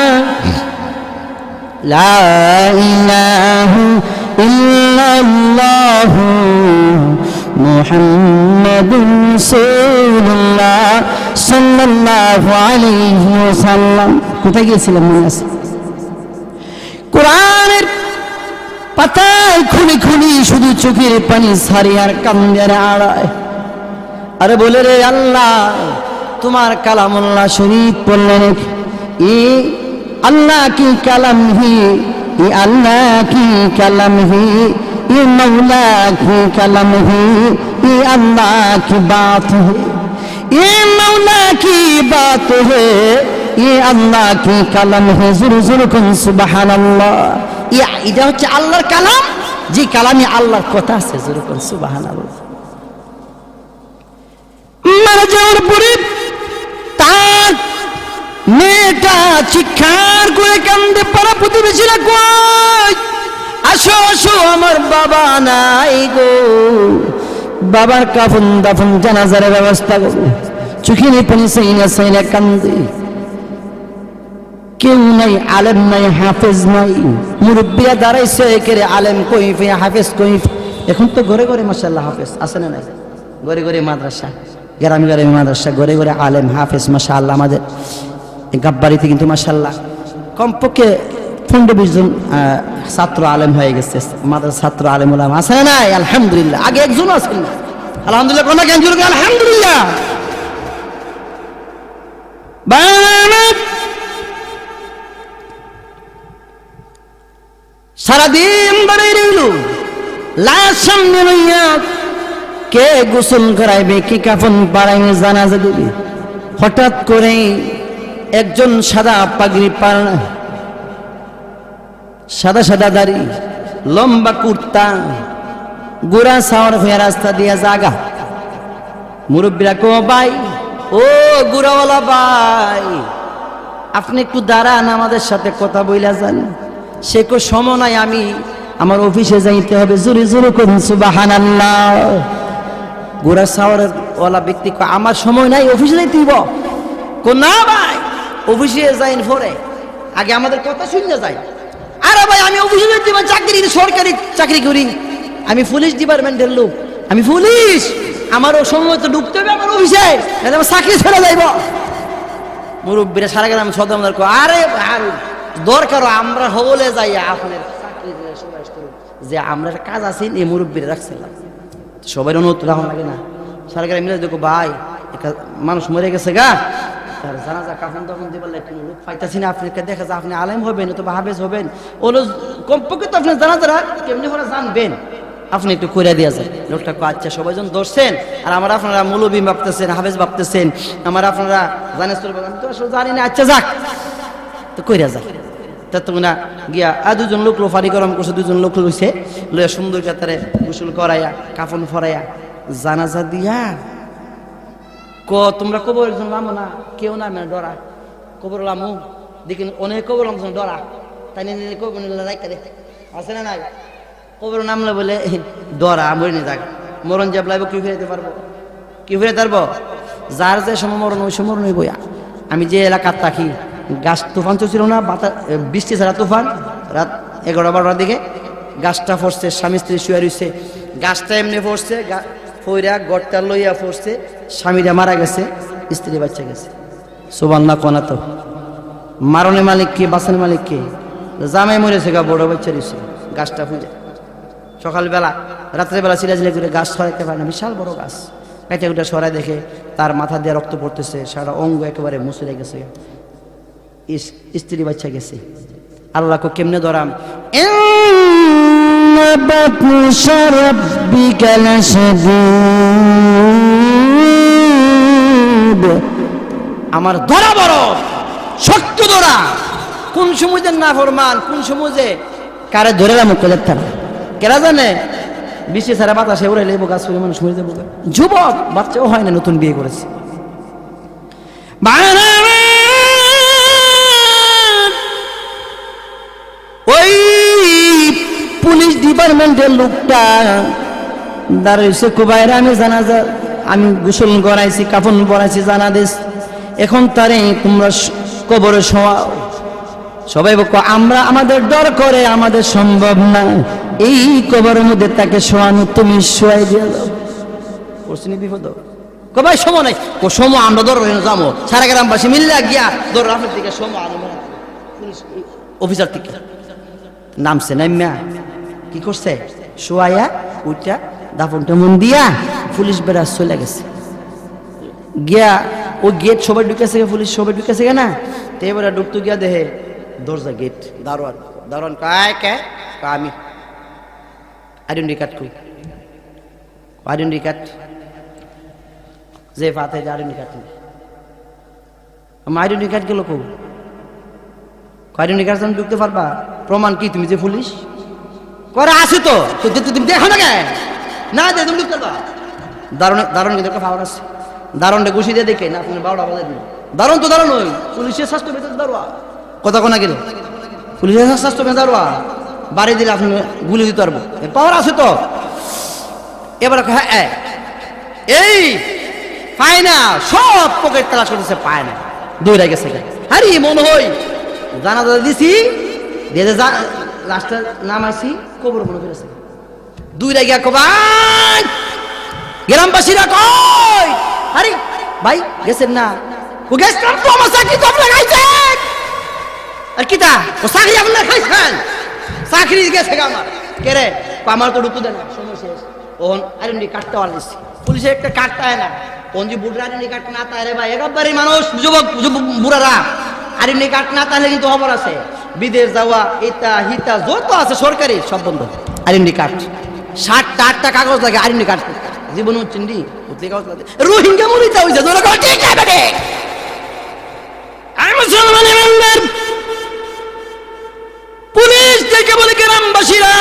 ইল্লাল্লাহ মুহাম্মাদুর রাসূলুল্লাহ সাল্লাল্লাহু আলাইহি ওয়াসাল্লাম। কোথায় গিয়েছিলাম মনে আছে? কোরআনের পাতায় খুলি খুলি শুধু চোখের পানি সারি আর কান্দের আড়ায়। আরে বলে রে আল্লাহ তোমার কালামুল্লাহ শরীফ পড়লেন ই अल्लाह की कलम ही ये अल्लाह की कलम ही ये मौला की कलम ही ये अल्लाह की बात है ये मौला की बात है ये अल्लाह की कलम है ज़ुरु ज़ुरु कुन सुबहानल्लाह ये इधर होच्छे अल्लाहर कलाम जी कलामी अल्लाहर कथा से ज़ुरु कुन सुबहानल्लाह मारा जाओर पुरी तार মেয়েটা চিৎকার করে কান্দে পাড়া প্রতিবেশীরা কই আসো আসো আমার বাবা নাই গো বাবার কাফন দাফন জানাজার ব্যবস্থা করো চোখের পানি সাইনা সাইনা কান্দে কেউ নাই আলেম নাই হাফেজ নাই মুরব্বিরা দাঁড়াইছে একেরে আলেম কইফে হাফেজ কইফ এখন তো ঘরে ঘরে মাশাআল্লাহ হাফেজ আছে না নাই ঘরে ঘরে মাদ্রাসা গ্রামে গ্রামে মাদ্রাসা ঘরে ঘরে আলেম হাফেজ মাশাআল্লাহ আমাদের গাব্বারিতে কিন্তু মাশাআল্লাহ কমপক্ষে 15-20 জন ছাত্র আলেম হয়ে গেছে মাদ্রাসা ছাত্র আলেম ওলামা আছে না নাই আলহামদুলিল্লাহ আগে একজন আছেন না আলহামদুলিল্লাহ কোন কেন জোরে আলহামদুলিল্লাহ বানাত সারা দিন দাঁড়িয়ে রইল লাশ সামনে লইয়া কে গোসল করাইবে কি কাফন পরাইবে জানাজা দিবে হঠাৎ করে একজন সাদা পাগড়ি পাড়া সাদা সাদা দাড়ি লম্বা কুর্তা গোরা সাওয়ার হয়ে রাস্তা দিয়া জাগা মুরব্বীরা কো ভাই ও গোরাওয়ালা ভাই আপনি একটু দাঁড়ান আমাদের সাথে কথা বইলা যান সে কো সময় নাই আমি আমার অফিসে যাইতে হবে জোরে জোরে করুন সুবহানাল্লাহ গোরা সাওয়ার ওয়ালা ব্যক্তি কো আমার সময় নাই অফিসে যাইতে হইব কো না ভাই অফিসে যাইন পরে আগে আমাদের কথা শুনতে যাই আরে ভাই আমি অফিসে যাইতে চাকরি সরকারি চাকরি করি আমি পুলিশ ডিপার্টমেন্টের লোক আমি পুলিশ আমারও সময় তো ঢুকতে হবে আমার অফিসে আমার চাকরি ছেড়ে যাইব মুরব্বীরা সারা গ্রাম সদমদার কো আরে দরকার আমরা হলে যাই আপনার চাকরি যে আমরা কাজ আছে এই মুরব্বীরা রাখছিলাম সবাই অনুরোধ রাখা লাগে না সারা গ্রাম মিলে দেখো ভাই মানুষ মরে গেছে গা তার জানাজা কাফন তখন দিবার লাগে কোনো লোক পাইতাছি না আপনাকে দেখা যায় আপনি আলেম হবেন অথবা হাফেজ হবেন ওলো কমপক্ষে তো আপনি জানাজারা কেমনি করে জানবেন আপনি একটু কইরা দিয়া যায় লোকটা আচ্ছা সবাই জন ধরছেন আর আমার আপনারা মৌলবী ভাবতেছেন হাফেজ ভাবতেছেন আমার আপনারা জানেন আমি তো আসলে জানি না আচ্ছা যাক তো কইরা যায় ততক্ষণ গিয়া দুজন লোক লোফারি গরম করছে দুজন লোক লইছে লইয়া সুন্দর কাতারে গোসল করাইয়া কাফন ফরাইয়া জানাজা দিয়া তোমরা কবর একজন লামো না কেউ না মানে ডরা কবর লামু দেখি অনেক কবর লামছেন ডরা তাই নিয়ে কবর রাইকা দে আছে না নাই কবর নামলে বলে ডরা মরে নিয়ে যাক মরণ যাব লাগবে কি ফেরাতে পারবো কি ফেরাতে পারবো যার যে সময় মরণ ওই সময় মরণ হইব আমি যে এলাকার থাকি গাছ তুফান চলছিল না বাতাস বৃষ্টি ছাড়া তুফান রাত 11-12টার দিকে গাছটা পড়ছে স্বামী স্ত্রী শুয়ে রয়েছে গাছটা এমনি পড়ছে ফইরা গড়টা লইয়া পড়ছে স্বামীরা মারা গেছে স্ত্রী বাচ্চা গেছে সুবহানাল্লাহ কোনা তো মারণের মালিক কে, বাঁচানোর মালিক কে? জামাই মরেছে গা, বড় বাচ্চা রয়েছে, গাছটা খুঁজে সকালবেলা রাত্রেবেলা চিলাচিলি করে গাছ সরাইতে পারে না, বিশাল বড় গাছ, কাইটা কুটা সরাই দেখে তার মাথা দিয়ে রক্ত পড়তেছে, সারা অঙ্গ একেবারে মুছড়ে গেছে, স্ত্রী বাচ্চা গেছে। আল্লাহ কো কেমনে ধরাম, আমার ধরা বড় শক্ত ধরা। কোন সময় যে না ফরমান, কোন সময় যে কারে ধরে মুখ দেখতাম কেরা জানে? বৃষ্টি ছাড়া বাতাসে উড়াইলে গাছ করে মানুষ মরে যাবো। যুবক বাচ্চাও হয় না, নতুন বিয়ে করেছে। ওই পুলিশ ডিপার্টমেন্টের লোকটা দাঁড়িয়েছে, কুবাইরা আমি গোসল করাইছি, কাফন পরাইছি, জানা দিস, এখন তারে তোমরা কবরে শোয়াও। সবাই বলবো আমরা, আমাদের ডর করে, আমাদের সম্ভব না এই কবরের মধ্যে তাকে শোয়ানো, তুমি শোয়াই দিয়ে দাও। করছিনি বিপদ কবাই সময় নাই, ও সময় আমরা ধর যাবো, সারা গ্রামবাসী মিললে গিয়া ধর রাফের দিকে সময় অফিসার থেকে নামছে, নামিয়া কি করছে, শোয়াইয়া উঠা দাফনটা মন দিয়া পুলিশ বেড়া চলে গেছে গিয়া। ও গেট সবাই ঢুকেছে, পুলিশ সবাই ঢুকেছে না, তো এবারে ঢুকতে গিয়া দেখে দরজা গেট, দারোয়ান, দারোয়ান কায় কে, আমি আইডেন্টি কার্ড কই, আইডেন্টি কার্ড যে পাতে আইডেন্টি কার্ড নেই, আমার আইডেন্টি কার্ড গেল কো, আইডেন্টি কার্ড তুমি ঢুকতে পারবা, প্রমাণ কি তুমি যে পুলিশ করে আছে তো তুমি দেখো না কে না, দে তুমি ঢুকতে পারবা। দারোয়ান, দারোয়ান কিন্তু একটা পাওয়ার আছে, দারোয়ানটা ঘুষি দিয়ে দেখে না, তুমি 12টা বাজে দিল, দারোয়ান তো দারোয়ান ওই পুলিশের স্বাস্থ্য বেতন দারোয়া, কথা কোনা গেল পুলিশের স্বাস্থ্য বেতন দারোয়া, বাড়ি দিলে আপনি গুলি দিতে পারবো, পাওয়ার আছে তো। এবার হ্যাঁ এই পায় না, সব পকেট তালাশ করতেছে, পায় না, দৌড়ে গেছে। আরে মনে হয় জানাজা দিছি, দিয়ে লাস্টের নাম আসি কবর মনে করেছে, দৌড়ে গিয়া কবাই গ্রামবাসীরা কই, আরে ভাই গেছেন না, ও গেছিলাম তো, আমার চাকরি তো আপনার খাইছেন, আর কিতা ও চাকরি আপনার খাইছেন, চাকরি গেছে আমার কে রে, আমার তো ঢুকতে দেয় না, সময় শেষ। ওন আইডেন্টি কার্ডটা আনলিস, পুলিশের একটা কার্ডটা আয় না, কোন যে বুড়া আইডেন্টি কার্ড না তাই রে ভাই, একবারই মানুষ যুবক বুড়ারা আইডেন্টি কার্ড না তাহলে কিন্তু খবর আছে, বিদেশ যাওয়া ইতা হিতা যত আছে সরকারি সব বন্ধ। আইডেন্টি কার্ড 60টা 8টা কাগজ লাগে আইডেন্টি কার্ড, জীবন চিন্ডি রোহিঙ্গা মরিতে হয়েছে, ঠিক আছে পুলিশ দেখে বলে গ্রামবাসীরা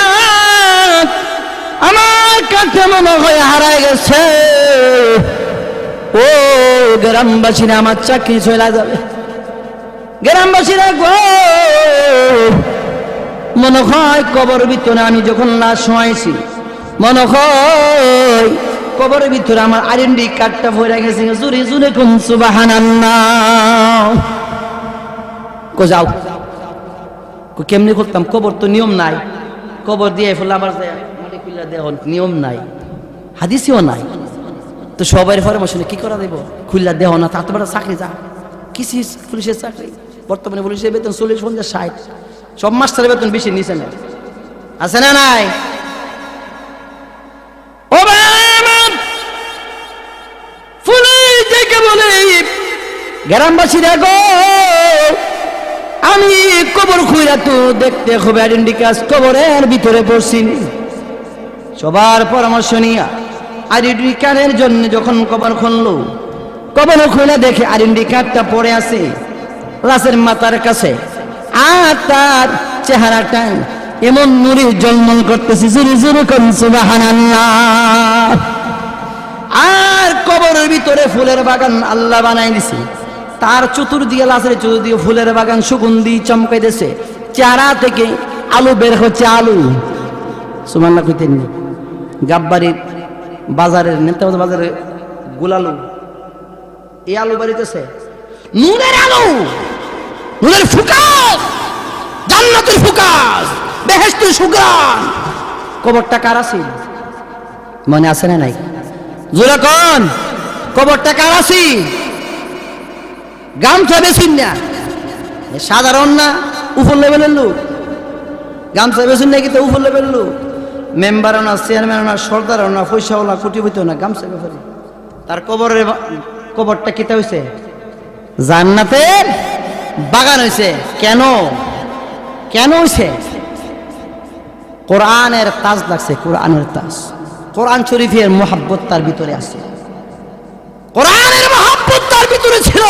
আমার কাছে মনে হয় হারায় গেছে, ও গ্রামবাসীরা আমার চাকরি চলে যাবে। গ্রামবাসীরা গো মনে হয় কবর ভিতরে আমি যখন লাশ শোয়াইছি, মনে হয় কবরের ভিতরে আমার আইডেন্টি কার্ডটা ভরে গেছে, জুরে জুরে কোন সুবহানাল্লাহ। কো যাও, কেমনি করতাম, কবর তো নিয়ম নাই, কবর দিয়ে ফেলে আবার মাটি খুলে দেওয়া নিয়ম নাই, হাদিসেও নাই, তো সবাই পরামর্শ কি করা দেব, খুললা দেহ না, তাতে বড় চাকরি যা কিসি পুলিশের চাকরি, বর্তমানে পুলিশের বেতন 40-50-60, সব মাস্টারের বেতন বেশি নিচে নেই, আছে না নাই? ও পুলিশ দেখে বলে গ্রামবাসীরা গো আমি কবর খুইরা তো দেখতে হবে আইডেন্টি কার্ড কবরের ভিতরে পড়ছি, সবার পরামর্শ নিয়ে আইডেন্টি কার্ডের জন্য যখন কবর খুললো, কবর খুলে দেখে আইডেন্টি কার্ডটা পড়ে আছে লাশের মাথার কাছে, আর তার চেহারাটা এমন নুরে জলমল করতেছে, জোরে জোরে কোন সুবহানাল্লাহ। আর কবরের ভিতরে ফুলের বাগান আল্লাহ বানাই দিছে, তার চতুর্দিকে লাশের চতুর্দিকে ফুলের বাগান সুগন্ধি চমকাইতেছে, চারা থেকে আলু বের হচ্ছে, আলু সুবহানাল্লাহ কইতেন গাববাড়ির বাজারের নেতাবাজার বাজারে গোলালু, এই আলু বাড়িতেছে নূরের আলু, নূরের ফুকাস, জান্নাতের ফুকাস, বেহেশতের সুগ্রাণ। কবরটা কার আছে মনে আছে না নাই? জোরে কোন কবরটা কার আছে? গামছা বেচুন না, সাধারণ না, উপর লেভেলের লোক। গামছা বেচুন না কিন্তু উপর লেভেলের লোক, মেম্বারও না, চেয়ারম্যানও না, সর্দারও না, পয়সাও না, কোটিপতিও না, গামছা ব্যাপারে। তার কবরটা কিতা হয়েছে? জান্নাতের বাগান হয়েছে। কেন কেন হয়েছে? কোরআনের তাজ লাগছে, কোরআনের তাজ। কোরআন শরীফের মোহাব্বত তার ভিতরে আছে, কোরআনের মোহাব্বত তার ভিতরে ছিল।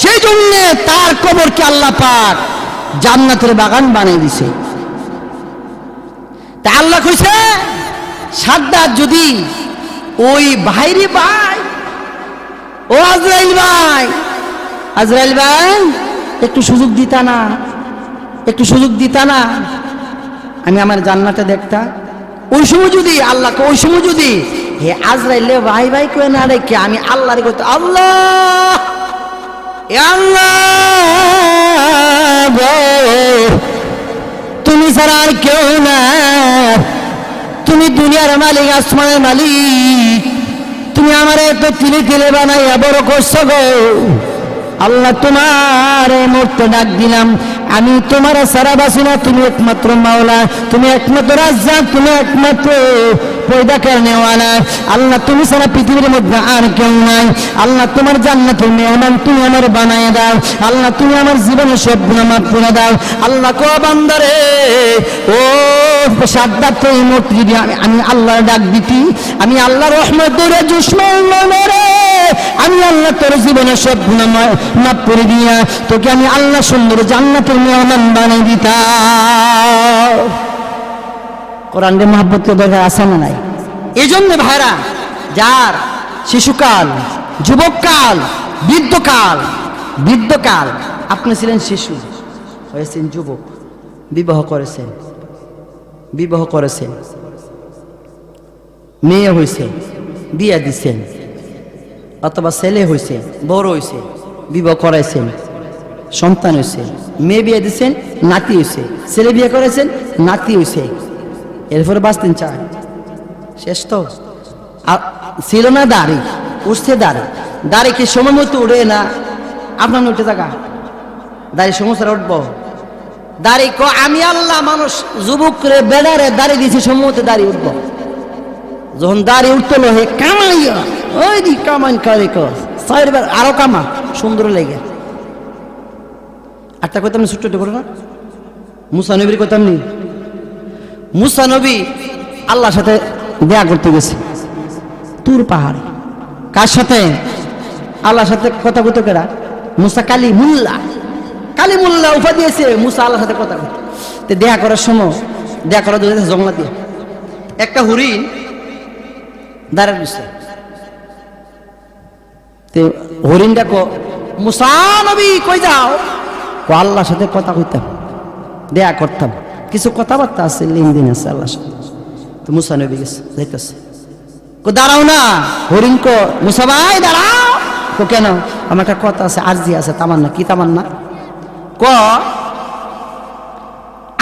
সেই জন্য তার কবরকে আল্লাহ পাক জান্নাতের বাগান বানিয়ে দিছে। তা আল্লাহ কইছে সাদ্দাত যদি ওই ভাইরে ভাই, ও আজরাইল ভাই, আজরাইল ভাই একটু সুযোগ দিতা না, একটু সুযোগ দিতা না, আমি আমার জান্নাতে দেখতাম। ওই সময় যদি আল্লাহকে, ওই সময় যদি হে আজরাইল ভাই ভাই কই না রেখে আমি আল্লাহর কইতে, আল্লাহ আল্লাহ তুমি ছাড়া আর কেউ না, তুমি দুনিয়ার মালিক, আসমানের মালিক, তুমি আমার এত তিলে তিলে বানাইয়া বড় করছো গো আল্লাহ, তোমার মরতে ডাক দিলাম, আমি তোমার সারা বাসি না, তুমি একমাত্র মাওলা, তুমি একমাত্র রাজ্জাক, তুমি একমাত্র পয়দা করনেওয়ালা। আল্লাহ তুমি সারা পৃথিবীর মধ্যে আর কেউ নাই। আল্লাহ তোমার জান্নাতের মেহমান তুমি আমার বানায় দাও। আল্লাহ তুমি আমার জীবনে সব গুনাহ মাফ করে দাও। আল্লাহ কো বান্দারে, ও সাদ্দাত এই মূর্তি আমি আল্লাহর ডাক দিতি, আমি আল্লাহর রহমত দূরে দুশমন রে, আমি আল্লাহ তোর জীবনে সব গুনাহ মাফ করে দিয়া তোকে আমি আল্লাহ সুন্দর জান্নাতের মেহমান বানিয়ে দিতাম। কোরআনের মহব্বতের দরকার আছে না নাই? এই জন্য ভাইরা, যার শিশুকাল, যুবককাল, বৃদ্ধকাল, বৃদ্ধকাল, আপনি ছিলেন শিশু, হয়েছেন যুবক, বিবাহ করেছেন, বিবাহ করেছেন, মেয়ে হয়েছে, বিয়ে দিচ্ছেন, অথবা ছেলে হয়েছে, বড় হয়েছে, বিবাহ করাইছেন, সন্তান হয়েছে, মেয়ে বিয়ে দিচ্ছেন, নাতি হয়েছে, ছেলে বিয়ে করেছেন, নাতি হয়েছে, এরপরে বাঁচতেন চায়, শেষ তো। আর ছিল না দাড়ি, উঠছে দাড়ি, দাড়ি কি সময় মতো উঠে না? আপনার উঠে থাকা দাড়ি সমস্যা উঠবো, দাড়ি আমি আল্লাহ মানুষ যুবক রে বেড়ারে দাড়ি দিয়েছি, সময় মতো দাড়ি উঠবো। যখন দাড়ি উঠতো হে কামাইয়া, ওই দি কামান করে কর আরো কামা সুন্দর লেগে। আর তা কইতাম না, ছোট্ট করে না, মুসা নবীর কইতাম নি, মুসা নবী আল্লাহর সাথে দেখা করতে গেছে তুর পাহাড়ে। কার সাথে? আল্লাহর সাথে কথা কইতে কেরা? মুসা কালিমুল্লাহ, কালিমুল্লাহ উপাধি দিয়েছে মুসা আল্লাহর সাথে কথা কইতে। তো দেখা করার সময়, দেখা করার জন্য জঙ্গলা দিয়ে একটা হরিণ দাঁড়ায় দিচ্ছে। তো হরিণটা মুসা নবী কই যাও? আল্লাহর সাথে কথা কইতাম, দেখা করতাম, কিছু কথাবার্তা আছে, লেনদেন আছে আল্লাহর সাথে। তো মুসা নবী গেছে, যাইতেছে, দাঁড়াও না। হরিণ কো মুসা ভাই দাঁড়াও। কেন? আমার একটা কথা আছে, আরজি আছে, তামান্না। কি তামান্না?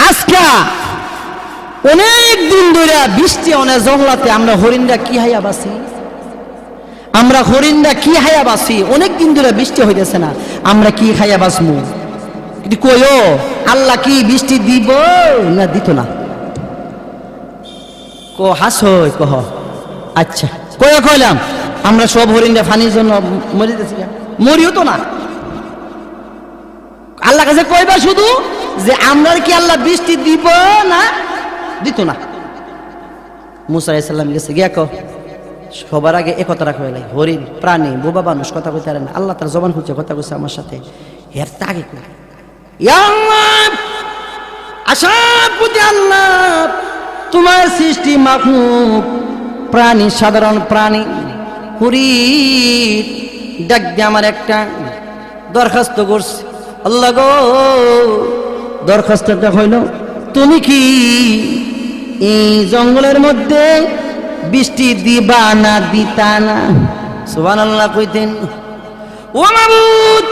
আজকা অনেক দিন ধরে বৃষ্টি অনেক জঙ্গলাতে আমরা হরিণরা কি হাইয়া বাসি, আমরা হরিণরা কি হাইয়া বাসি, অনেক দিন ধরে বৃষ্টি হইতেছে না, আমরা কি খাইয়া বাসমু? কিন্তু কইও আল্লাহ কি বৃষ্টি দিব না দিত না? হাসই কহ আচ্ছা কইলাম আমরা সব হরিণরা ফানির জন্য মরিতেছি, মরিও তো না। আল্লাহ কাছে কইবা শুধু যে আমরা কি আল্লাহ বৃষ্টি দিব না দিত না? মুসা আলাইহিস সালাম গেছে গিয়া কো সবার আগে এ কথাটা কইলাই, হরিণ প্রাণী বোবা মানুষ কথা কইতে পারে না, আল্লাহ তার জবান খুঁজছে কথা কইছে আমার সাথে, এর আগে কই আশাপুতি আল্লাহ তোমার সৃষ্টি মাখলুক প্রাণী, সাধারণ প্রাণী হরিণ ডাক দিয়ে আমার একটা দরখাস্ত করছে। আল্লাহ গো, দরখাস্তটা হইল তুমি কি এই জঙ্গলের মধ্যে বৃষ্টি দিবা না দিতা না? সুবহানাল্লাহ কইতেন। ও মাবুদ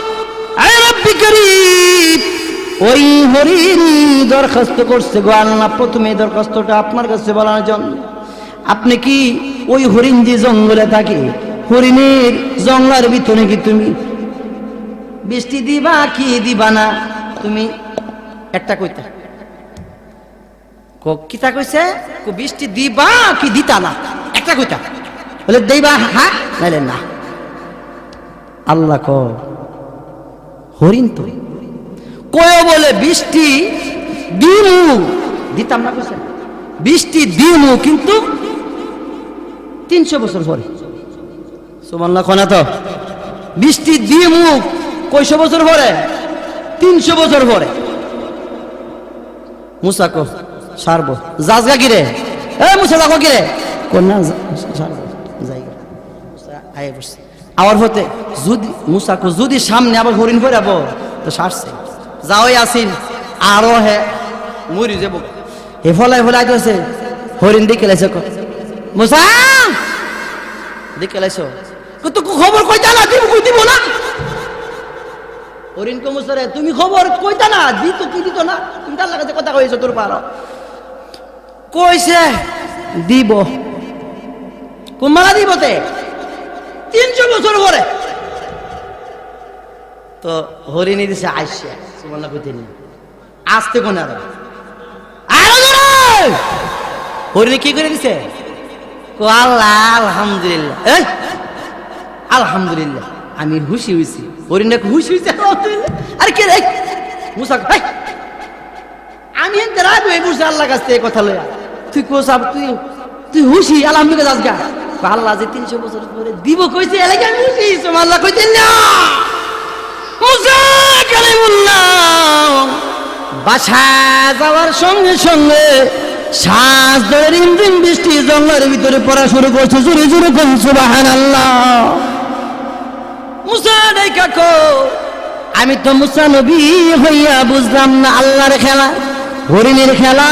আয় রব্বি করিম, ওই হরিণ দরখাস্ত করছে গো আল্লাহ, প্রথমে দরখাস্তটা আপনার কাছে বলার জন্য, আপনি কি ওই হরিণ যে জঙ্গলে থাকে, হরিণের জঙ্গলের ভিতরে কি তুমি বৃষ্টি দিবা কি দিবা না? তুমি একটা কইতা কিতা কইছে, বৃষ্টি দিবা কি দিতা না, একটা কইতা বলে দেবা হ্যাঁ নাইলে না। আল্লাহ ক হরিণ তো কয় বলে বৃষ্টি দিমু দিতাম না, কইছে বৃষ্টি দিমু কিন্তু 300 বছর পরে। সুবহানাল্লাহ কোনা তো বৃষ্টি দিমু কয়শো বছর পরে? 300 বছর পরে। মুসা কো সারবো জাজগা কিরে, এ মুসা যাবো কিরে, কন্যা সারবো যাই আয় বসছে। আবার হতে যদি মুসা কো যদি সামনে আবার হরিণ করে যাবো তো সারছে যাওয়াই আসিন আরো হে মরি যাব হে ফলাই ফলাই আইতেছে হরিণ দিকে লাইছে মুসা দিকে লাইছো তো খবর কইতা না দিব কই দিব না। হরিণ কো মুসারে তুমি খবর কইতা না দিত কি দিত না, তুমি তার কাছে কথা কইছো তোর পারো কইছে দিব কুমারা দিবতে 300 বছর পরে। তো হরিণী দিছে আইসা সুবহানাল্লাহ কইতে নি আসতে কোন আর হরিণী কি করে দিছে কো আল্লাহ আলহামদুলিল্লাহ, এই আলহামদুলিল্লাহ আমি খুশি হইছি। হরিণী খুশি হইছে আলহামদুলিল্লাহ। আরে কে রে মুসা ভাই আমি এনতে রাগ হয়ে বসে আল্লাহ কাছে এই কথা লইয়া তুই কোসাব তুই খুশি আলহামদুলিল্লাহ আজগা আল্লাহ যে 300 বছর পরে দিব কইছে এলাকা আমি খুশি সুবহানাল্লাহ কইতেন না। মুসা কালিমুল্লাহ বাসা যাওয়ার সঙ্গে সঙ্গে শ্বাস ধরে রিমঝিম বৃষ্টি জঙ্গলের ভিতরে পড়া শুরু করছে, জোরে জোরে কোন সুবহানাল্লাহ। মুসা ডাইকা কো আমি তো মুসা নবী হইয়া বুঝলাম না আল্লাহর খেলা হরিণের খেলা।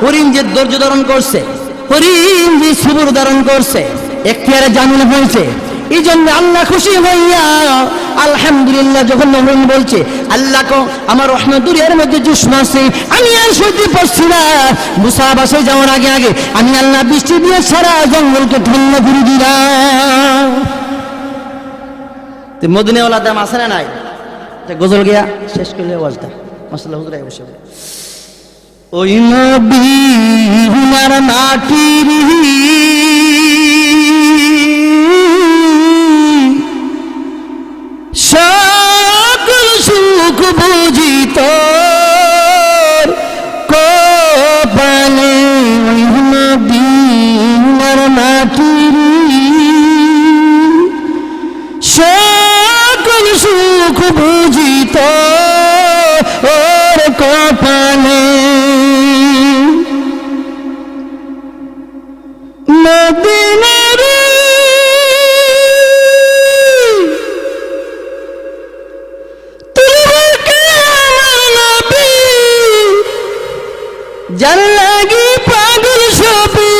হরিণ যে ধৈর্য ধারণ করছে, হরিণ যে সবুর ধারণ করছে, এখতিয়ারে জামিন হয়েছে, এই জন্য আল্লাহ খুশি হইয়া আলহামদুলিল্লাহ যখন হরিণ বলছে আল্লাহ কো আমার রহমতুল্লাহর মধ্যে জুস্ম আছে, আমি আর সইতে পারছি না। মুসা বাসায় যাওয়ার আগে আগে আমি আল্লাহ বৃষ্টি দিয়ে সারা জঙ্গলকে ঠান্ডা করে দিলাম। মদিনাওয়ালা দাম আছে না নাই? গজল গিয়া শেষ করলে ওয়াজটা মাশাআল্লাহ হুজুর বসে ওই মদিনার মাটির সকল সুখ বুঝিত কপালে ওই মদিনার মাটির সকল সুখ বুঝিত ওর কপালে মদিনার যার লাগি পাগল সবি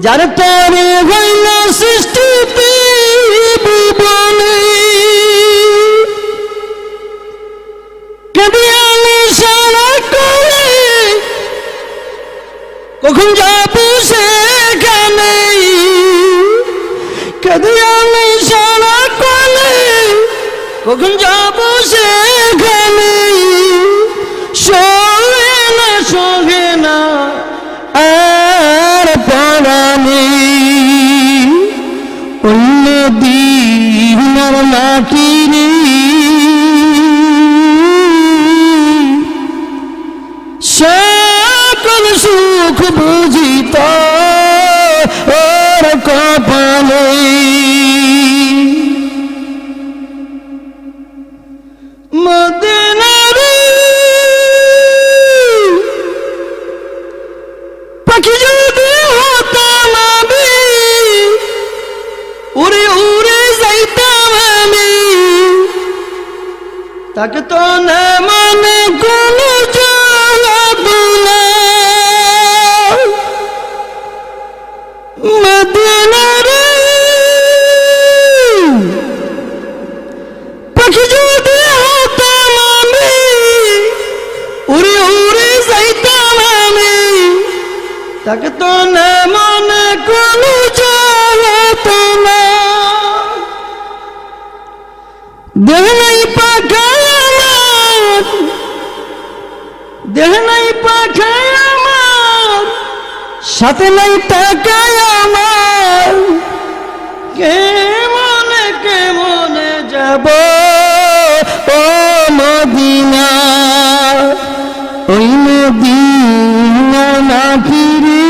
যার তরে হইল সৃষ্টিতে ভুবনে কবিয়ালি সারা করে কখন যাব সেখানে কবিয়ালি সারা করে কখন যাব সেখানে সোহে না আর পরানে অন্য দিনার মাটির সকল সুখ বুঝিত ওর কপালে মদিনার পাখি যদি হতাম আমি উড়ে উড়ে যাইতাম আমি তাকে তো না মানে কোন জ্বালাবো না মদিনার পাখি যদি হতাম আমি উড়ে উড়ে যাইতাম আমি তাকে তো না মনে কোনো জ্বালাতো না দেহ নাই পাখায় আমার, দেহ নাই পাখায় আমার, সাথে নাই টাকায় আমার, কেমনে যাব ও মদিনা, ওই মদিনা না ফিরি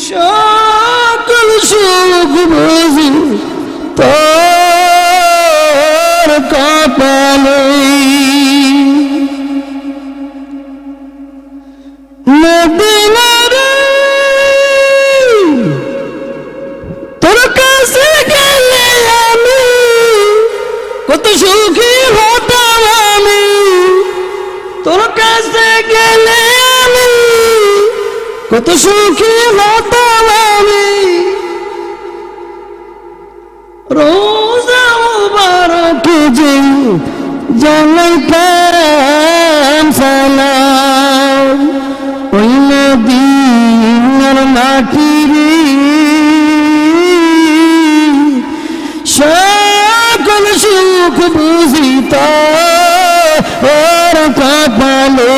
সকল সুখ বুঝি তোর কপালে, মদিনা রে তোর কাছে গেলে আমি কত সুখী হতাম, আমি তোর কাছে গেলে আমি কত সুখী হতাম, আমি রোজা মুবারক যে জানাইতাম সালাম, ওই মদিনার মাটিরে সকল সুখ বুঝি তোর কপালে,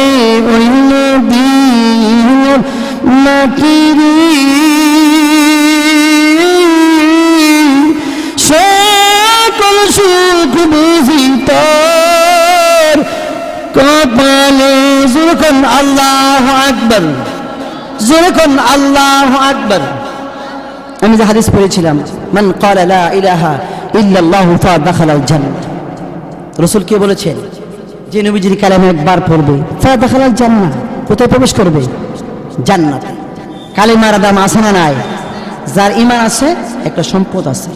ওই মদিনার মাটিরে সকল সুখ বুঝি তোর কপালে। যেরকম আল্লাহু আকবার, যেরকম আল্লাহু আকবার। আমি যে হাদিস পড়েছিলাম, মান ক্বালা লা ইলাহা ইল্লাল্লাহু ফাদাখালাল জান্নাহ, রাসূল কে বলেছেন, যে নবীজির কালেমা একবার পড়বে ফাদাখালাল জান্নাহ, কোথায় প্রবেশ করবে? জান্নাতে। কালেমার দাম আছে না নাই? যার ঈমান আছে একটা সম্পদ আছে,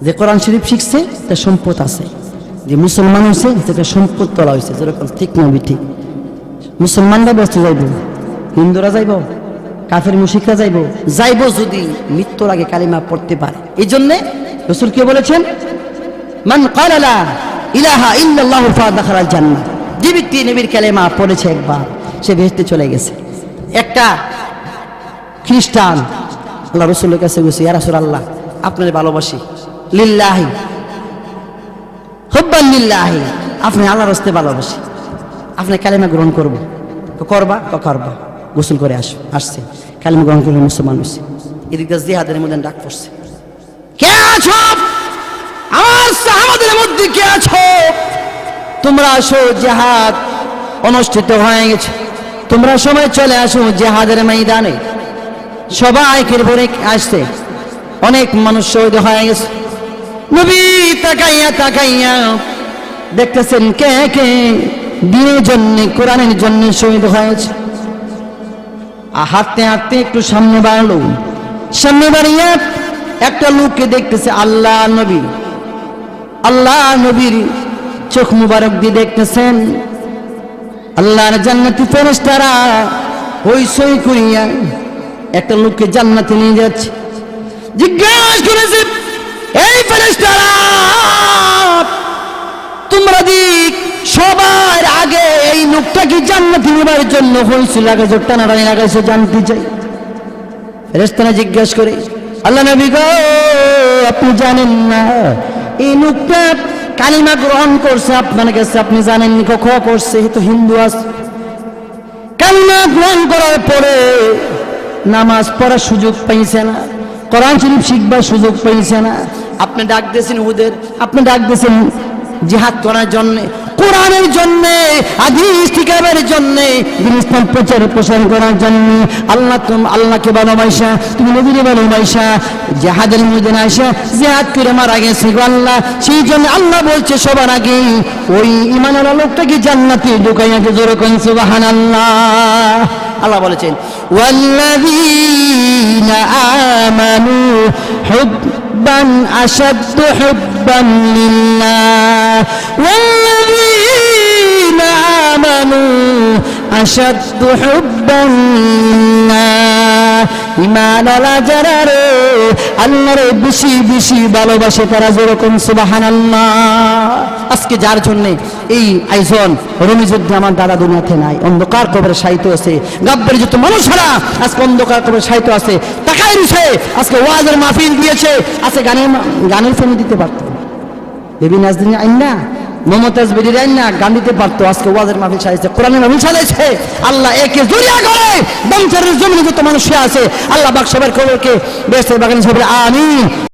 যে কোরআন শরীফ শিখছে তার সম্পদ আছে, যে মুসলমান হয়েছে সেটা সম্পদ তোলা হয়েছে। যেরকম ঠিক নবী ঠিক, মুসলমানরা ব্যস্ত যাইব, হিন্দুরা যাইব, কাফের মুশরিকরা যাইব, যাইব যদি মৃত্যুর আগে কালিমা পড়তে পারে। এই জন্যে রাসূল কে বলেছেন, মান ক্বালা লা ইলাহা ইল্লাল্লাহু ফাদাখালাল জান্নাহ, যে ব্যক্তি নবীর কালিমা পড়েছে একবার সে বেহেশতে চলে গেছে। একটা খ্রিস্টান আল্লাহ রাসূলের কাছে গেছে, ইয়া রাসূলুল্লাহ আপনারে ভালোবাসি, লিল্লাহি হুব্বান লিল্লাহি, আপনি আল্লাহর রাস্তে ভালোবাসি, আপনি কালিমা গ্রহণ করব, করবা করবা, গোসল করে আসছে, কালিমা গ্রহণ করে মুসলমান হয়েছে। এদিক দিয়ে জিহাদের মধ্যে ডাক পড়ছে, কে আছো আমার সাহাবাদের মধ্যে, কে আছো তোমরা আসো, জিহাদ অনুষ্ঠিত হয়ে গেছে, তোমরা সবাই চলে আসো জিহাদের ময়দানে। সবাই কিরবরে আসছে, অনেক মানুষ শহীদ হয়ে গেছে। নবী তাকাইয়া তাকাইয়া দেখতেছেন কে কে দিনের জন্য, কোরআনের জন্য শহীদ হয়েছে। হাঁটতে হাঁটতে একটু সামনে বাড়লো, সামনে বাড়িয়া একটা লোককে দেখতেছে, আল্লাহ নবী, আল্লাহ নবীর চোখ মুবারক দিয়ে দেখতেছেন আল্লাহর জান্নাতি ফেরেশতারা হইচই করিয়া একটা লোককে জান্নাতে নিয়ে যাচ্ছে। জিজ্ঞাসা করেছে, এই ফেরেশতারা তোমরা দিক সবার আগে এই লোকটা কি জান্নাতে নেবার জন্য হইচই লাগাইছো, টানাটানি লাগাইছো, জানতে চাই। ফেরেশতারা জিজ্ঞাসা করে, আল্লাহ নবী গো আপনি জানেন না এই লোকটা কালিমা গ্রহণ করছে আপনার কাছে, আপনি জানেননি কখন করছে? তো হিন্দু আছে, কালিমা গ্রহণ করার পরে নামাজ পড়ার সুযোগ পাইছে না, কোরআন শরীফ শিখবার সুযোগ পাইছে না। আপনি ডাক দিয়েছেন ওদের, আপনি ডাক দিয়েছেন জিহাদ করার জন্য, কোরআনের জন্য, হাদিস কিতাবের জন্য, দ্বীন ইসলাম প্রচার প্রসার করার জন্য। আল্লাহকে ভালোবাসা, তুমি নবীকে ভালোবাসা, জিহাদের ময়দানে আসা জিহাদ করে মারা গেছে গো আল্লাহ। সেই জন্য আল্লাহ বলছে সবার আগে ওই ঈমানের লোকটাকে জান্নাতে ঢুকাইয়া দিয়ে, জোরে করেন সুবহানাল্লাহ। আল্লাহ বলেছেন, ওয়াল্লাযীনা আমানু হুব্বান আশাদ্দু হুব্বান লিল্লাহ, ওয়াল্লাযীনা আমানু আশাদ্দু হুব্বান লিল্লাহ। ঈমানওয়ালা যারা রে আল্লাহরে বেশি বেশি ভালোবাসে তারা যেরকম সুবহানাল্লাহ। আজকে যার জন্য এই আয়োজন রমি যুদ্ধে আমার দাদা দুনিয়াতে নাই, অন্ধকার কবরে সাহিত্য আছে, গাব্বের যত মানুষেরা আজকে অন্ধকার কবরে সাহিত্য আছে, টাকায় রুছে আজকে ওয়াজের মাহফিল দিয়েছে, আজকে গানের ফোন দিতে পারত, বেবি নাজদিন আইনা মমতাজ বেরিয়ে আইন না গান দিতে পারতো, আজকে ওয়াজের মাহফিল সাজাইছে, কোরআনের মাহফিল সাজাইছে। আল্লাহ একে জড়িয়া করে বংশের জমিনে যত মানুষ আছে আল্লাহ পাক সবার কবরকে বেহেশতের বাগানে সবার আমিন।